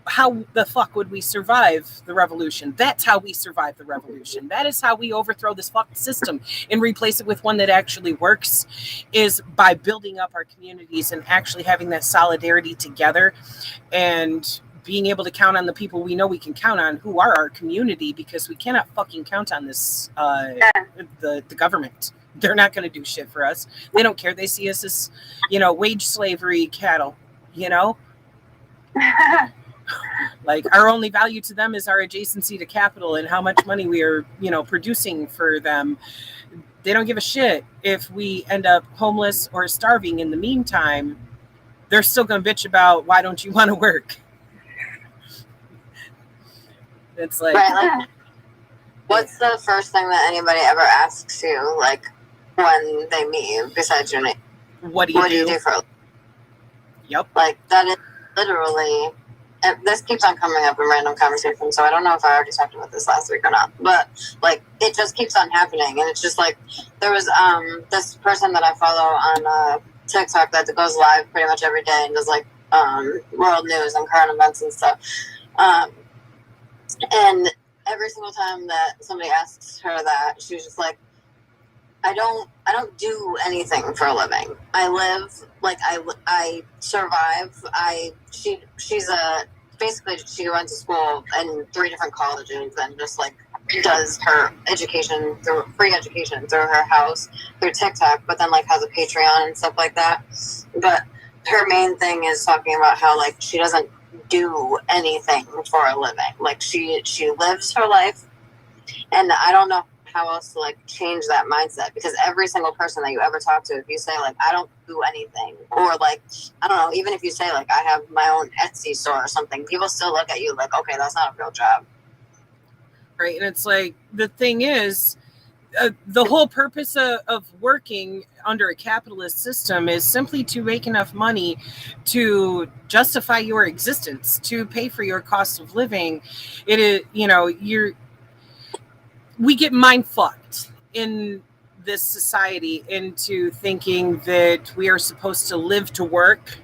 S1: how the fuck would we survive the revolution? That's how we survive the revolution. That is how we overthrow this fucking system and replace it with one that actually works, is by building up our communities and actually having that solidarity together and being able to count on the people we know we can count on, who are our community, because we cannot fucking count on this, the government. They're not going to do shit for us. They don't care. They see us as, wage slavery cattle, Like our only value to them is our adjacency to capital and how much money we are, producing for them. They don't give a shit if we end up homeless or starving in the meantime. They're still going to bitch about, why don't you want to work? It's like,
S2: right, like, what's the first thing that anybody ever asks you, like, when they meet you, besides your name?
S1: What do you do
S2: for a living?
S1: Yep.
S2: Like, that is literally, and this keeps on coming up in random conversations, so I don't know if I already talked about this last week or not, but, like, it just keeps on happening, and it's just, like, there was, this person that I follow on, TikTok that goes live pretty much every day and does, like, world news and current events and stuff, and every single time that somebody asks her that, she's just like, I don't do anything for a living. I live, like, I survive. She's basically, she went to school in 3 different colleges and just, like, does her education through free education through her house through TikTok, but then like has a Patreon and stuff like that. But her main thing is talking about how like she doesn't do anything for a living. Like she lives her life, and I don't know how else to like change that mindset, because every single person that you ever talk to, if you say like I don't do anything, or like I don't know, even if you say like I have my own Etsy store or something, people still look at you like, okay, that's not a real job.
S1: Right. And it's like, the thing is, the whole purpose of working under a capitalist system is simply to make enough money to justify your existence, to pay for your cost of living. It is, we get mind fucked in this society into thinking that we are supposed to live to work,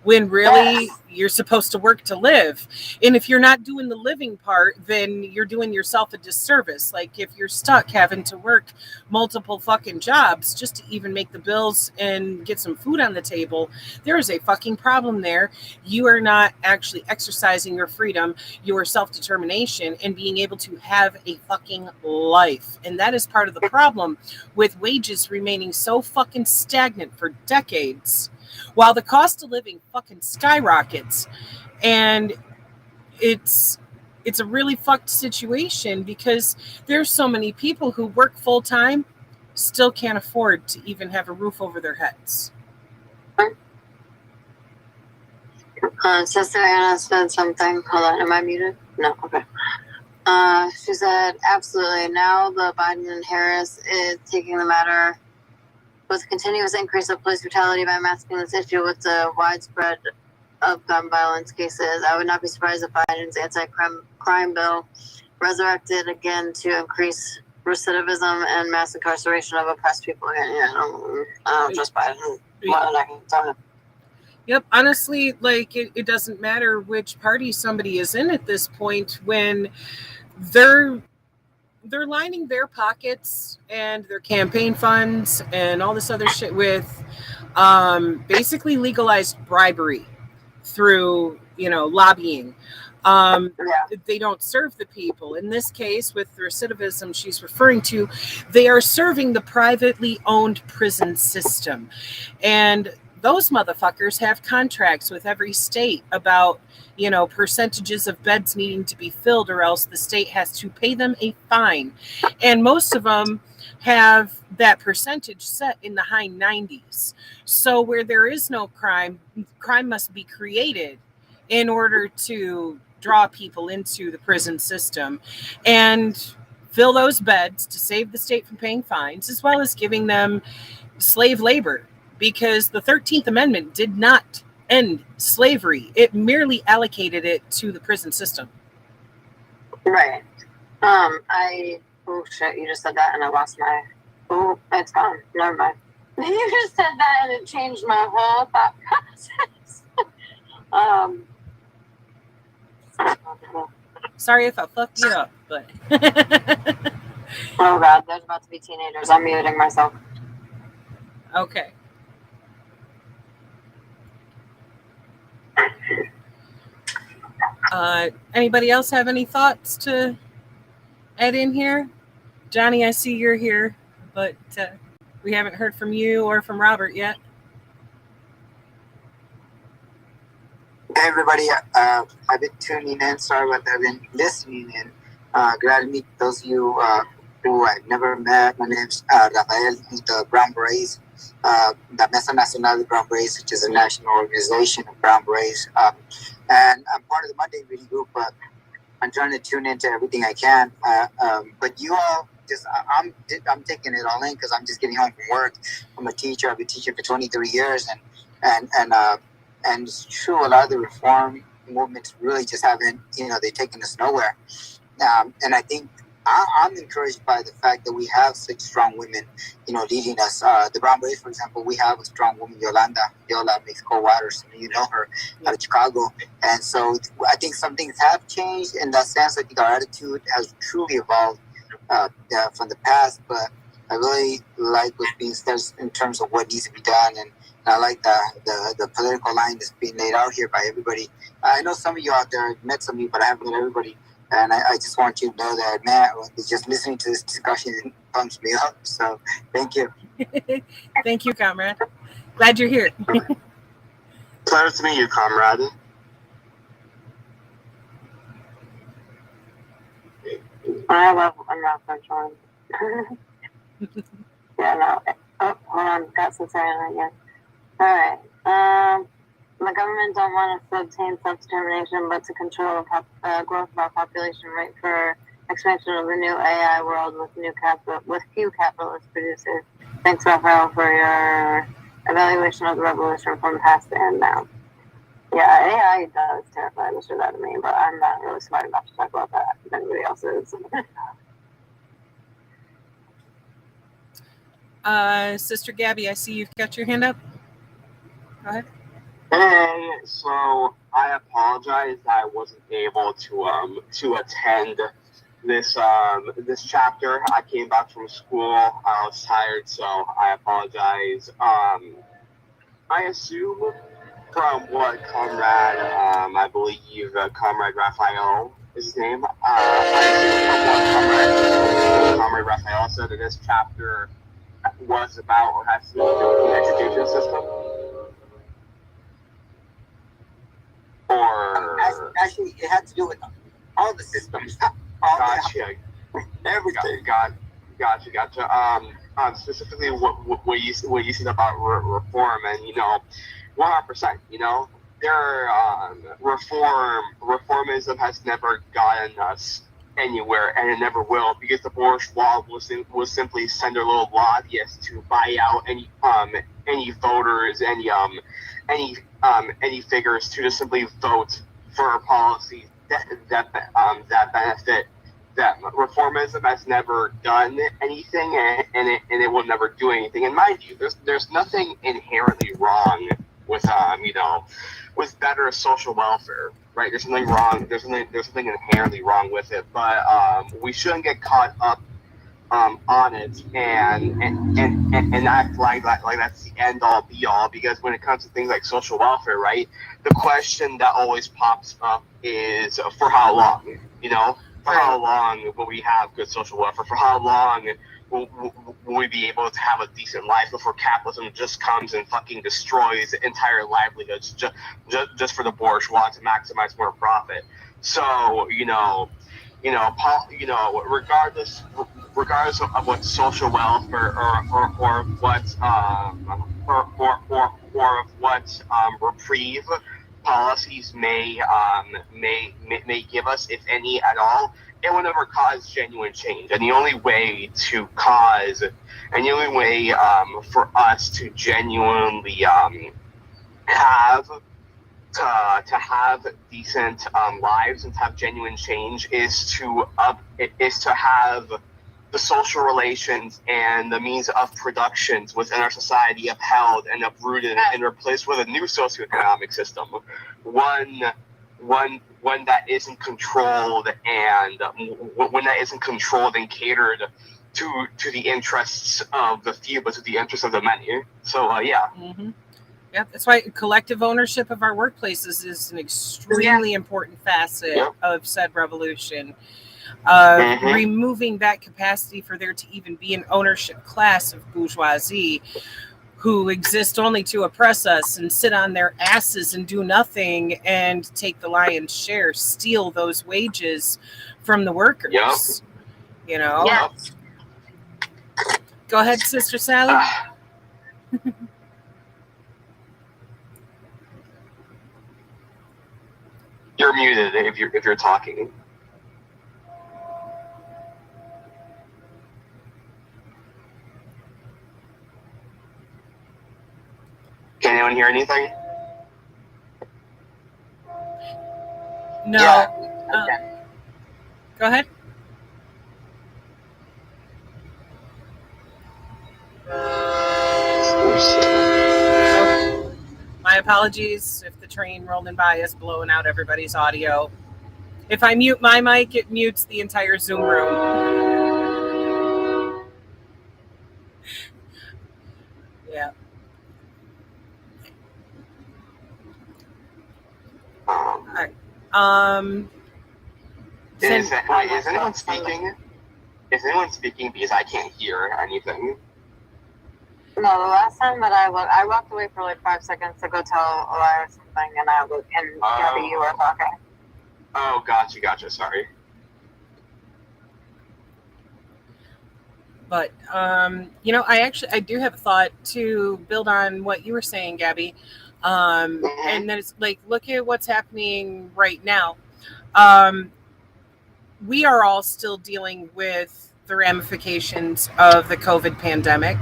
S1: when really you're supposed to work to live. And if you're not doing the living part, then you're doing yourself a disservice. Like if you're stuck having to work multiple fucking jobs just to even make the bills and get some food on the table, there is a fucking problem there. You are not actually exercising your freedom, your self-determination, and being able to have a fucking life. And that is part of the problem with wages remaining so fucking stagnant for decades, while the cost of living fucking skyrockets. And it's a really fucked situation, because there's so many people who work full time still can't afford to even have a roof over their heads.
S2: Sister Anna said something. Hold on, am I muted? No, okay. She said, absolutely. Now the Biden and Harris is taking the matter with continuous increase of police brutality by masking this issue with the widespread of gun violence cases. I would not be surprised if Biden's anti-crime bill resurrected again to increase recidivism and mass incarceration of oppressed people again. Yeah, I don't trust Biden. What I can tell him.
S1: Yep, honestly, like it doesn't matter which party somebody is in at this point, when they're lining their pockets and their campaign funds and all this other shit with basically legalized bribery through, lobbying. They don't serve the people. In this case, with the recidivism she's referring to, they are serving the privately owned prison system. And those motherfuckers have contracts with every state about, percentages of beds needing to be filled, or else the state has to pay them a fine. And most of them have that percentage set in the high 90s. So where there is no crime must be created in order to draw people into the prison system and fill those beds to save the state from paying fines, as well as giving them slave labor, because the 13th Amendment did not end slavery. It merely allocated it to the prison system.
S2: Right. Oh shit, you just said that and I lost my, oh, it's gone. Never mind. You just said that and it changed my whole thought process.
S1: Sorry if I fucked you up, but
S2: oh god, there's about to be teenagers. I'm muting myself.
S1: okay. Anybody else have any thoughts to add in here? Johnny, I see you're here, but we haven't heard from you or from Robert yet.
S5: Hey everybody, I've been tuning in. Sorry about that. I've been listening in. Glad to meet those of you who I've never met. My name's Rafael, the Brown Berets, the Mesa Nacional de Brown Berets, which is a national organization of Brown Berets. And I'm part of the Monday Reading Group, but I'm trying to tune into everything I can. But you all, I'm taking it all in because I'm just getting home from work. I'm a teacher. I've been teaching for 23 years, and it's true, a lot of the reform movements really just haven't, they've taken us nowhere. And I think I'm encouraged by the fact that we have such strong women, leading us. The Brown Berets, for example, we have a strong woman, Yola makes cold waters. You know her out of Chicago. And so I think some things have changed in that sense. I think our attitude has truly evolved from the past. But I really like what's being said in terms of what needs to be done. And I like the political line that's being laid out here by everybody. I know some of you out there, I've met some of you, but I haven't met everybody. And I just want you to know that, man, just listening to this discussion pumps me up. So thank you.
S1: Thank you, comrade. Glad you're here.
S6: Pleasure to meet you, comrade.
S2: I love I'm not French one. Yeah, no. Oh, hold on, got some silent again. Alright. The government don't want us to obtain self-determination, but to control growth of our population rate for expansion of the new AI world with few capitalist producers. Thanks, Raphael, for your evaluation of the revolution from past and now. Yeah, AI does terrify the shit out of me, but I'm not really smart enough to talk about that if anybody else is.
S1: Sister Gabby, I see you've got your hand up. Go ahead.
S6: Hey, so I apologize I wasn't able to attend this chapter. I came back from school. I was tired, so I apologize. I assume from what Comrade, I believe Comrade Raphael is his name. I assume from what Comrade Raphael said that this chapter was about or has to do with the education system. Or
S5: Actually, it had to do with all the systems.
S6: gotcha.
S5: Everything.
S6: Gotcha. Specifically, what you said about reform, and 100%. Reformism has never gotten us anywhere, and it never will, because the bourgeois will simply send their little lobbyists to buy out any voters, any figures to just simply vote for policies that benefit them. Reformism has never done anything, and it will never do anything. And mind you, there's nothing inherently wrong with with better social welfare, right? There's nothing wrong. There's something inherently wrong with it, but we shouldn't get caught up on it and act like that's the end all be all, because when it comes to things like social welfare, right, the question that always pops up is for how long, for how long will we have good social welfare? For how long will we be able to have a decent life before capitalism just comes and fucking destroys entire livelihoods just for the bourgeois to maximize more profit? So regardless of what social welfare or what or of what reprieve policies may give us, if any at all, it will never cause genuine change. And the only way for us to genuinely have decent lives and to have genuine change is to have the social relations and the means of productions within our society upheld and uprooted and replaced with a new socioeconomic system, one that isn't controlled and catered to the interests of the few, but to the interests of the many. So yeah.
S1: Mm-hmm. Yeah, that's why collective ownership of our workplaces is an extremely important facet of said revolution. Removing that capacity for there to even be an ownership class of bourgeoisie who exist only to oppress us and sit on their asses and do nothing and take the lion's share, steal those wages from the workers.
S2: Yeah.
S1: Go ahead, Sister Sally.
S6: You're muted if you're talking. Can anyone hear anything?
S1: No.
S2: Yeah. Okay.
S1: Go ahead. My apologies if the train rolling by is blowing out everybody's audio. If I mute my mic, it mutes the entire Zoom room. Yeah. All right.
S6: Is anyone speaking? Is anyone speaking? Because I can't hear anything.
S2: No, the last time that I walked away for like 5 seconds to go tell Elias something, and Gabby, you were talking.
S6: Oh, gotcha. Sorry.
S1: But I do have a thought to build on what you were saying, Gabby. And then it's like, look at what's happening right now. We are all still dealing with the ramifications of the COVID pandemic.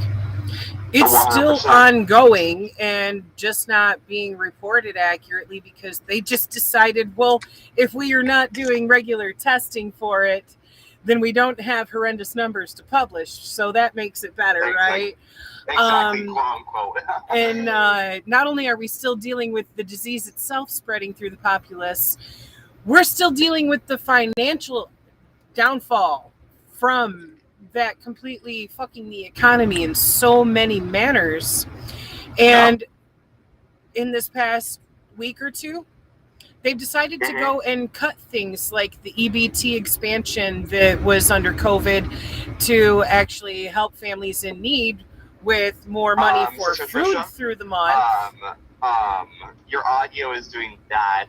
S1: It's
S6: 100%.
S1: still ongoing and just not being reported accurately because they just decided, well, if we are not doing regular testing for it, then we don't have horrendous numbers to publish. So that makes it better, right?
S6: Exactly, quote unquote.
S1: And not only are we still dealing with the disease itself spreading through the populace, we're still dealing with the financial downfall from that completely fucking the economy in so many manners. And in this past week or two, they've decided to go and cut things like the EBT expansion that was under COVID to actually help families in need with more money for food through the month.
S6: Your audio is doing that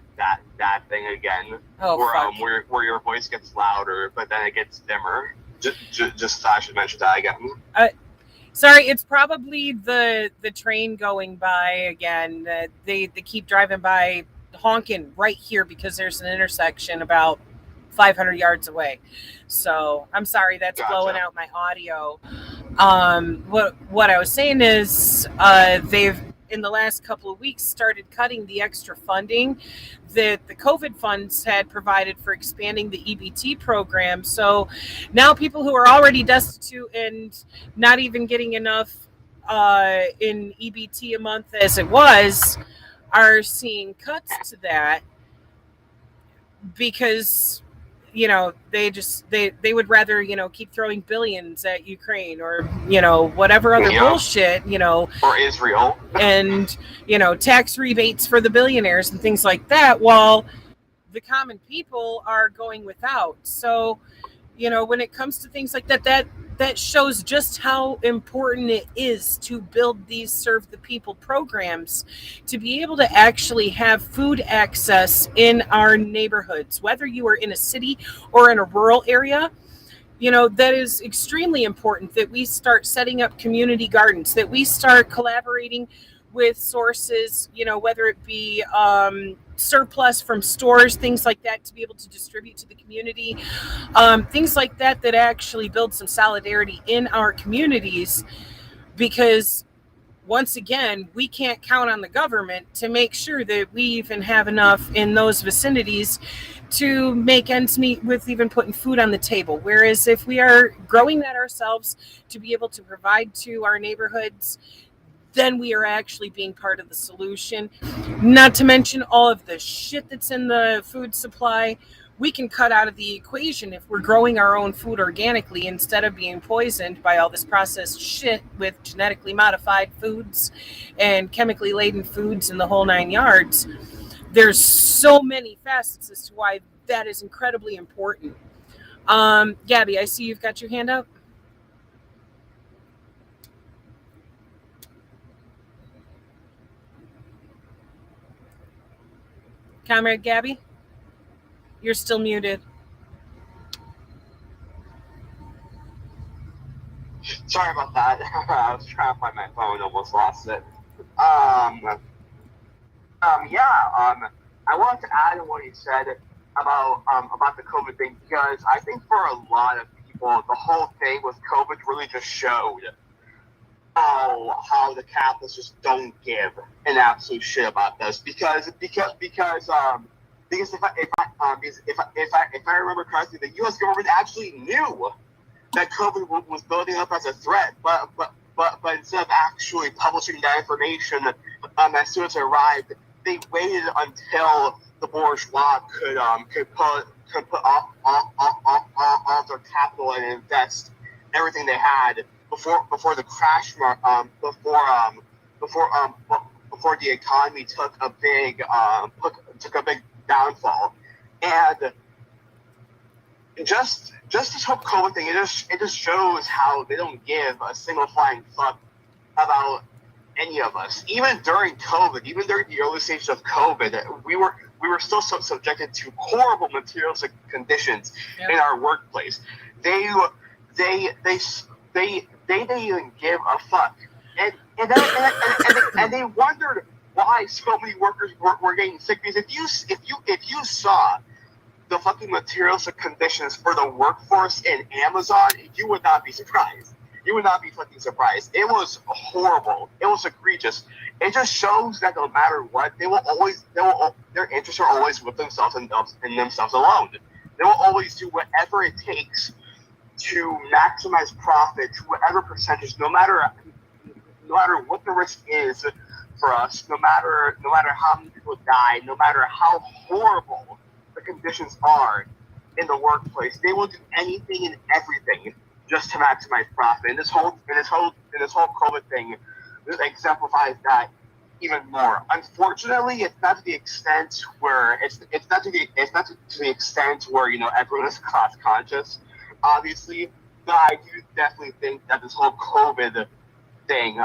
S6: thing again.
S1: Oh,
S6: where your voice gets louder, but then it gets dimmer. Just I should mention that again.
S1: Sorry, it's probably the train going by again. They keep driving by honking right here because there's an intersection about 500 yards away. So I'm sorry, that's blowing out my audio. What I was saying is they've in the last couple of weeks started cutting the extra funding that the COVID funds had provided for expanding the EBT program. So now people who are already destitute and not even getting enough in EBT a month as it was are seeing cuts to that because they would rather keep throwing billions at Ukraine or whatever other bullshit
S6: or Israel
S1: and tax rebates for the billionaires and things like that while the common people are going without. So when it comes to things like that shows just how important it is to build these serve the people programs to be able to actually have food access in our neighborhoods, whether you are in a city or in a rural area. That is extremely important that we start setting up community gardens, that we start collaborating with sources, whether it be surplus from stores, things like that, to be able to distribute to the community, things like that actually build some solidarity in our communities, because once again, we can't count on the government to make sure that we even have enough in those vicinities to make ends meet with even putting food on the table. Whereas if we are growing that ourselves to be able to provide to our neighborhoods, then we are actually being part of the solution. Not to mention all of the shit that's in the food supply. We can cut out of the equation if we're growing our own food organically instead of being poisoned by all this processed shit with genetically modified foods and chemically laden foods in the whole 9 yards. There's so many facets as to why that is incredibly important. Gabby, I see you've got your hand up. Comrade Gabby, you're still muted.
S6: Sorry about that. I was trying to find my phone, almost lost it. I wanted to add on what you said about the COVID thing, because I think for a lot of people, the whole thing with COVID really just showed how the Catholics just don't give an absolute shit about this, because if I remember correctly, the U.S. government actually knew that COVID was building up as a threat, but instead of actually publishing that information as soon as it arrived, they waited until the bourgeois could put all their capital and invest everything they had before the crash before the economy took a big downfall. And just this whole COVID thing, it just shows how they don't give a single flying fuck about any of us. Even during COVID, even during the early stages of COVID, we were still subjected to horrible materialistic conditions in our workplace. They didn't even give a fuck, and they wondered why so many workers were getting sick. Because if you saw the fucking materialistic conditions for the workforce in Amazon, you would not be surprised. You would not be fucking surprised. It was horrible. It was egregious. It just shows that no matter what, their interests are always with themselves and themselves alone. They will always do whatever it takes to maximize profit to whatever percentage, no matter what the risk is for us, no matter how many people die, no matter how horrible the conditions are in the workplace. They will do anything and everything just to maximize profit. And this whole COVID thing exemplifies that even more. Unfortunately, it's not to the extent where everyone is cost conscious, obviously. But I do definitely think that this whole COVID thing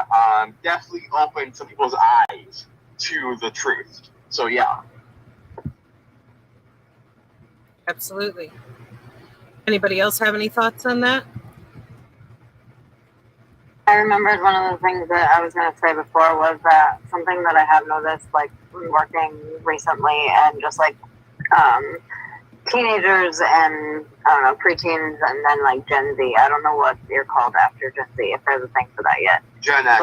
S6: definitely opened some people's eyes to the truth. So yeah.
S1: Absolutely. Anybody else have any thoughts on that?
S2: I remembered one of the things that I was going to say before was that something that I have noticed, like working recently, and just like teenagers and I don't know, preteens, and then like Gen Z. I don't know what you're called after Gen Z, if there's a thing for that yet.
S6: Gen X.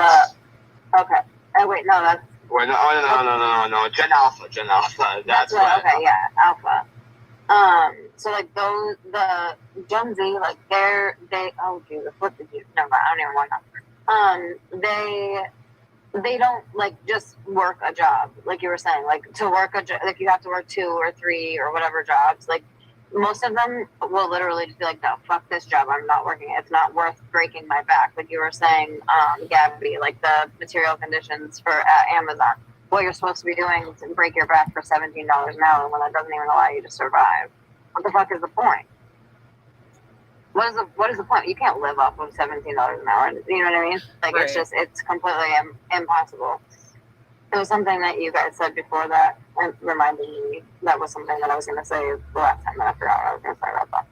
S2: But, okay. Oh wait, no, that's.
S6: Wait, no. Gen Alpha. That's
S2: right. Okay, yeah, Alpha. So like the Gen Z, like oh Jesus, what did you? Never mind, I don't even want to. They don't like just work a job, like you were saying, like to work a job, like you have to work 2 or 3 or whatever jobs. Like most of them will literally just be like, no, fuck this job, I'm not working. It's not worth breaking my back. Like you were saying, Gabby, like the material conditions for Amazon. What you're supposed to be doing is to break your back for $17 an hour when that doesn't even allow you to survive. What the fuck is the point? What is the point? You can't live off of $17 an hour. You know what I mean? Like
S1: right.
S2: It's completely impossible. It was something that you guys said before that reminded me. That was something that I was going to say the last time, that I forgot what I was going to say about that.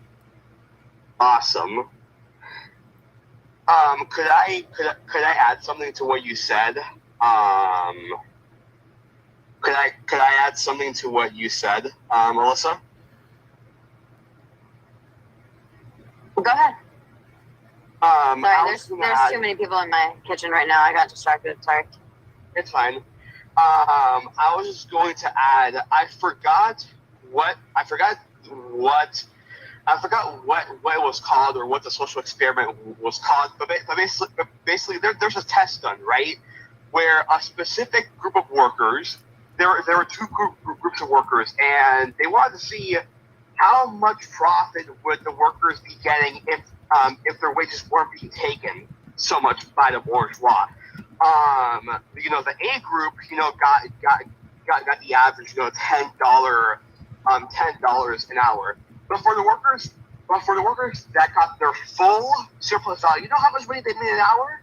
S6: Awesome. Could I add something to what you said? Could I add something to what you said, Melissa?
S2: Go ahead. Sorry, there's
S6: too
S2: many people in my kitchen right now. I got distracted. Sorry.
S6: It's fine. I was just going to add. I forgot what it was called or what the social experiment was called. But basically, there's a test done, right, where a specific group of workers. There were 2 groups of workers, and they wanted to see how much profit would the workers be getting if their wages weren't being taken so much by the bourgeois. The A group, got the average, $10 an hour. But for the workers that got their full surplus value, you know how much money they made an hour?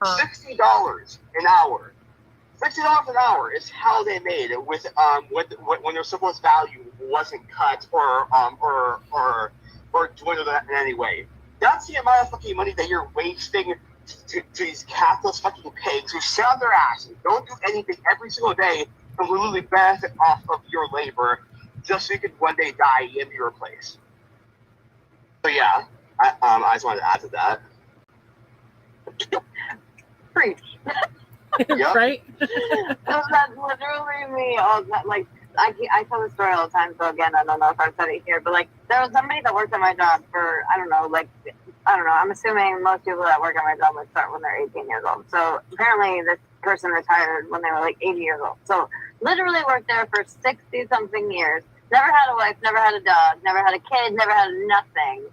S6: $60 an hour. $60 an hour is how they made it with when their surplus value wasn't cut or dwindled in any way. That's the amount of fucking money that you're wasting to these capitalist fucking pigs who sit on their asses, don't do anything every single day, and literally benefit off of your labor just so you can one day die and be replaced. So yeah, I just wanted to add to that.
S2: Preach.
S6: Yep.
S1: Right?
S2: That's literally me. Like I tell this story all the time. So again, I don't know if I've said it here, but like there was somebody that worked at my job for I don't know. I'm assuming most people that work at my job would start when they're 18 years old. So apparently this person retired when they were like 80 years old. So literally worked there for 60 something years. Never had a wife, never had a dog, never had a kid, never had nothing.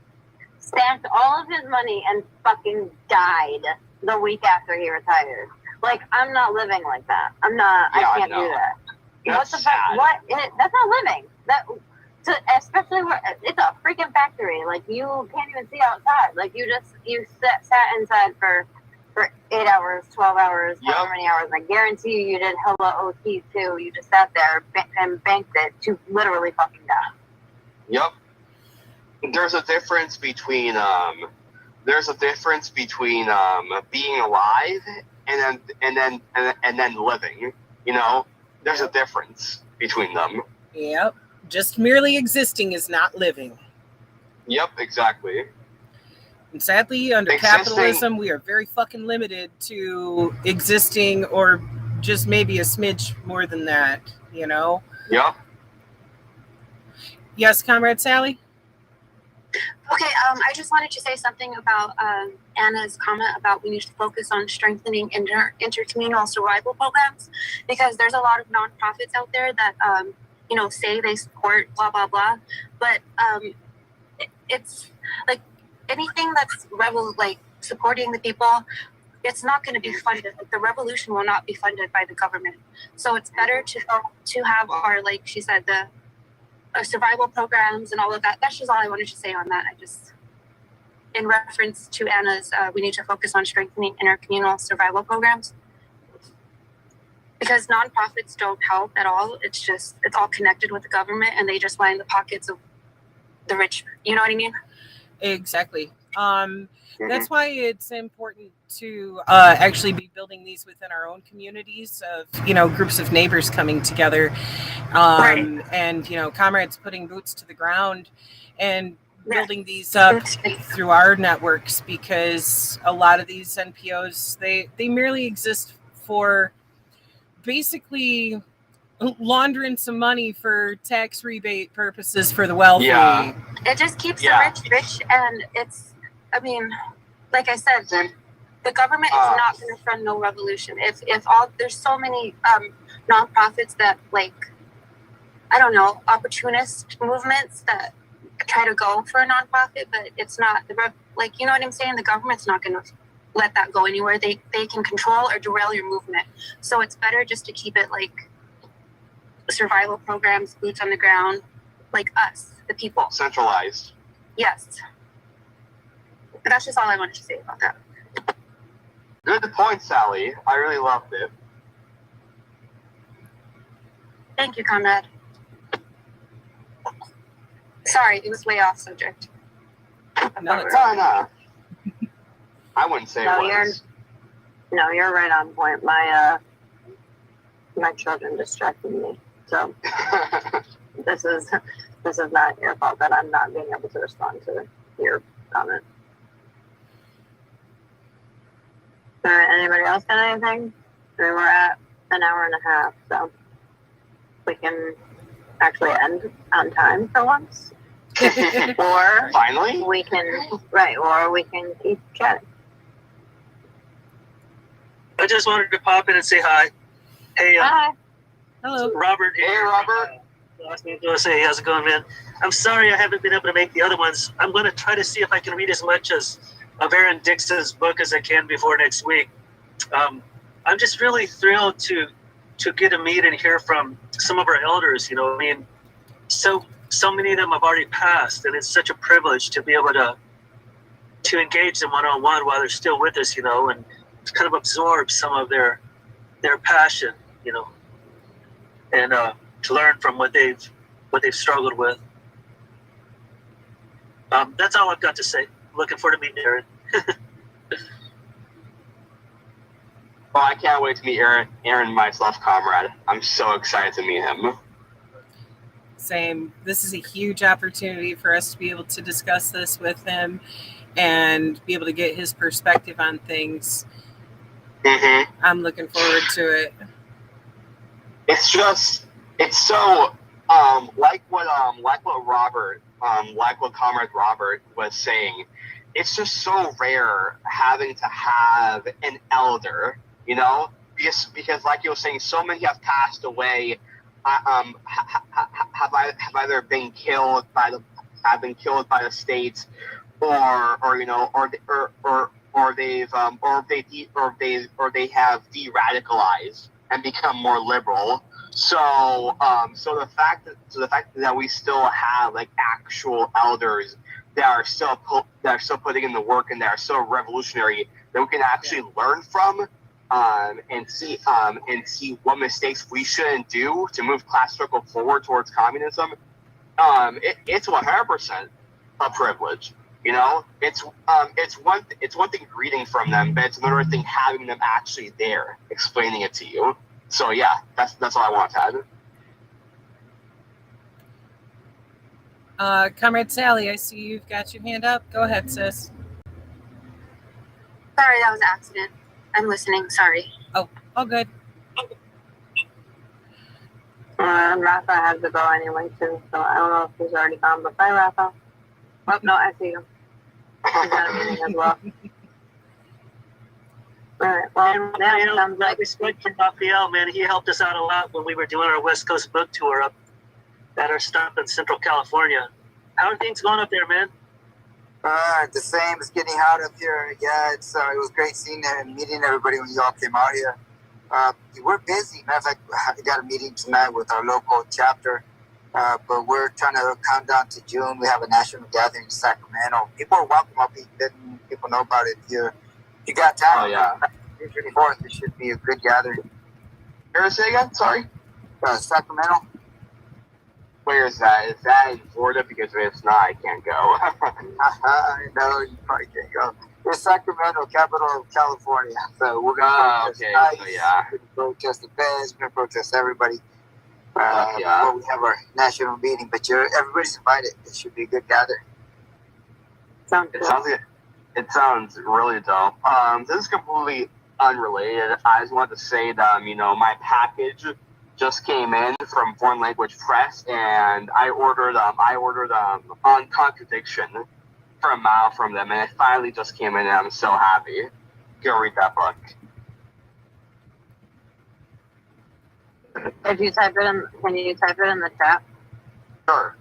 S2: Stacked all of his money and fucking died the week after he retired. Like, I'm not living like that. I can't do that.
S6: That's
S2: what the fuck?
S6: sad.
S2: That's not living.
S4: especially where it's a freaking factory. Like you can't even see outside. Like you sat inside for 8 hours, 12 hours, however many hours. I guarantee you did hella OT too. You just sat there and banked it to literally fucking die.
S6: Yep. There's a difference between being alive and then living. You know, there's a difference between them.
S1: Yep. Just merely existing is not living.
S6: Yep, exactly.
S1: And sadly, under capitalism, we are very fucking limited to existing, or just maybe a smidge more than that, you know?
S6: Yep.
S1: Yes, Comrade Sally?
S4: Okay, I just wanted to say something about Anna's comment about we need to focus on strengthening intercommunal survival programs, because there's a lot of nonprofits out there that, say they support blah, blah, blah, but it's like anything that's supporting the people, it's not going to be funded. Like, the revolution will not be funded by the government. So it's better to have our, like she said, the survival programs and all of that. That's just all I wanted to say on that. In reference to Anna's, we need to focus on strengthening intercommunal survival programs, because nonprofits don't help at all. It's all connected with the government, and they just line the pockets of the rich. You know what I mean?
S1: Exactly. That's why it's important to actually be building these within our own communities of, groups of neighbors coming together,
S4: Right.
S1: and, comrades putting boots to the ground and building these up through our networks, because a lot of these NPOs, they merely exist for basically laundering some money for tax rebate purposes for the wealthy.
S6: Yeah.
S4: It just keeps the rich, and like I said, the government is not going to fund no revolution. If there's so many nonprofits that, opportunist movements that try to go for a nonprofit, but it's not you know what I'm saying? The government's not going to let that go anywhere. They can control or derail your movement. So it's better just to keep it like survival programs, boots on the ground, like us, the people.
S6: Centralized.
S4: Yes. But that's just all I wanted to say about that.
S6: Good point, Sally. I really loved it.
S4: Thank you, Conrad. Sorry, it was way off subject.
S1: No, it's
S6: no. I wouldn't say it was.
S2: You're right on point. My children distracted me. So this is not your fault that I'm not being able to respond to your comment. All right, anybody else got anything? We're at an hour and a half, so we can actually end on time for once. Or
S6: finally,
S2: we can keep chatting.
S7: I just wanted to pop in and say hi. Hey,
S2: Hi.
S1: Hello.
S7: Robert.
S6: Hey, Robert.
S7: Asked me to say, how's it going, man? I'm sorry I haven't been able to make the other ones. I'm going to try to see if I can read as much of Aaron Dixon's book as I can before next week. I'm just really thrilled to get to meet and hear from some of our elders. So many of them have already passed, and it's such a privilege to be able to engage them one-on-one while they're still with us, and to kind of absorb some of their passion, and to learn from what they've struggled with. That's all I've got to say. Looking forward to meeting Aaron.
S6: Well, I can't wait to meet Aaron, myself, comrade. I'm so excited to meet him.
S1: Same. This is a huge opportunity for us to be able to discuss this with him and be able to get his perspective on things.
S6: Mm-hmm.
S1: I'm looking forward to it.
S6: It's so like what Comrade Robert was saying. It's just so rare having to have an elder, because like you were saying, so many have passed away, have either been killed by the states, or they have de-radicalized and become more liberal. So the fact that we still have like actual elders that are still putting in the work and that are still revolutionary that we can actually learn from, and see what mistakes we shouldn't do to move class struggle forward towards communism. It's 100% a privilege. You know, it's one thing reading from them, but it's another thing having them actually there explaining it to you. So yeah, that's all I want to
S1: add. Comrade Sally, I see you've got your hand up. Go ahead, sis.
S4: Sorry, that was an accident. I'm listening. Sorry.
S1: Oh, all good.
S2: Rafa has to go anyway too, so I don't know if he's already gone. But bye, Rafa. Oh no, I see him. He's got a meeting as well. All right. Well, that sounds like
S7: respect for Raphael, man. He helped us out a lot when we were doing our West Coast book tour up at our stop in Central California. How are things going up there, man?
S5: The same. It's getting hot up here. Yeah, it was great seeing and meeting everybody when you all came out here. We're busy. Matter of fact, we got a meeting tonight with our local chapter, but we're trying to count down to June. We have a national gathering in Sacramento. People are welcome. I'll be letting people know about it. If you got time,
S6: Oh, yeah.
S5: June 24th, it should be a good gathering.
S6: Where is it again? Sorry.
S5: Sacramento.
S6: Where is that? Is that in Florida? Because if it's not, I can't go.
S5: I know you probably can't go. It's Sacramento, capital of California. So we're gonna protest ICE.
S6: So yeah.
S5: We're gonna protest the feds. We're gonna protest everybody.
S6: Yeah.
S5: Before we have our national meeting, but everybody's invited. It should be a good gathering.
S6: It sounds really dope. This is completely unrelated. I just wanted to say that my package just came in from Foreign Language Press, and I ordered On Contradiction for a mile from them, and it finally just came in, and I'm so happy. Go read that book.
S2: If you type it in, can you type it in the chat?
S6: Sure.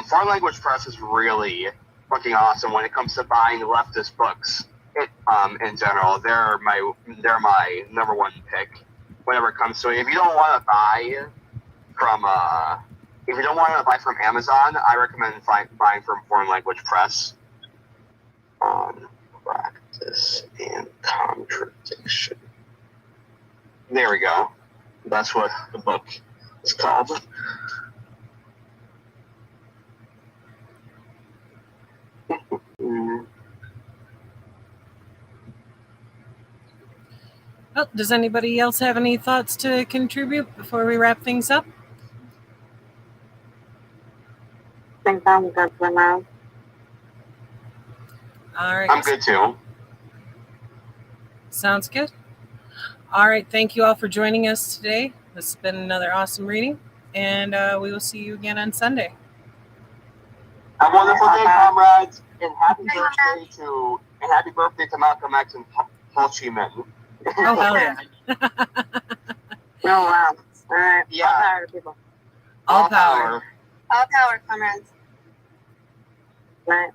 S6: Foreign Language Press is really fucking awesome when it comes to buying leftist books. In general, they're my number one pick whenever it comes to it. If you don't want to buy from Amazon, I recommend buying from Foreign Language Press. On Practice and Contradiction. There we go. That's what the book is called.
S1: Well, does anybody else have any thoughts to contribute before we wrap things up?
S2: I think I'm good for now.
S1: All right.
S6: I'm good too.
S1: Sounds good. All right. Thank you all for joining us today. This has been another awesome reading, and we will see you again on Sunday.
S6: Have a wonderful day, comrades, and happy birthday to Malcolm X and Ho Chi Minh.
S1: Oh, hell yeah.
S2: Oh, wow. All right.
S6: Yeah.
S2: All power, people.
S1: All power.
S4: All power, comrades.
S2: All right.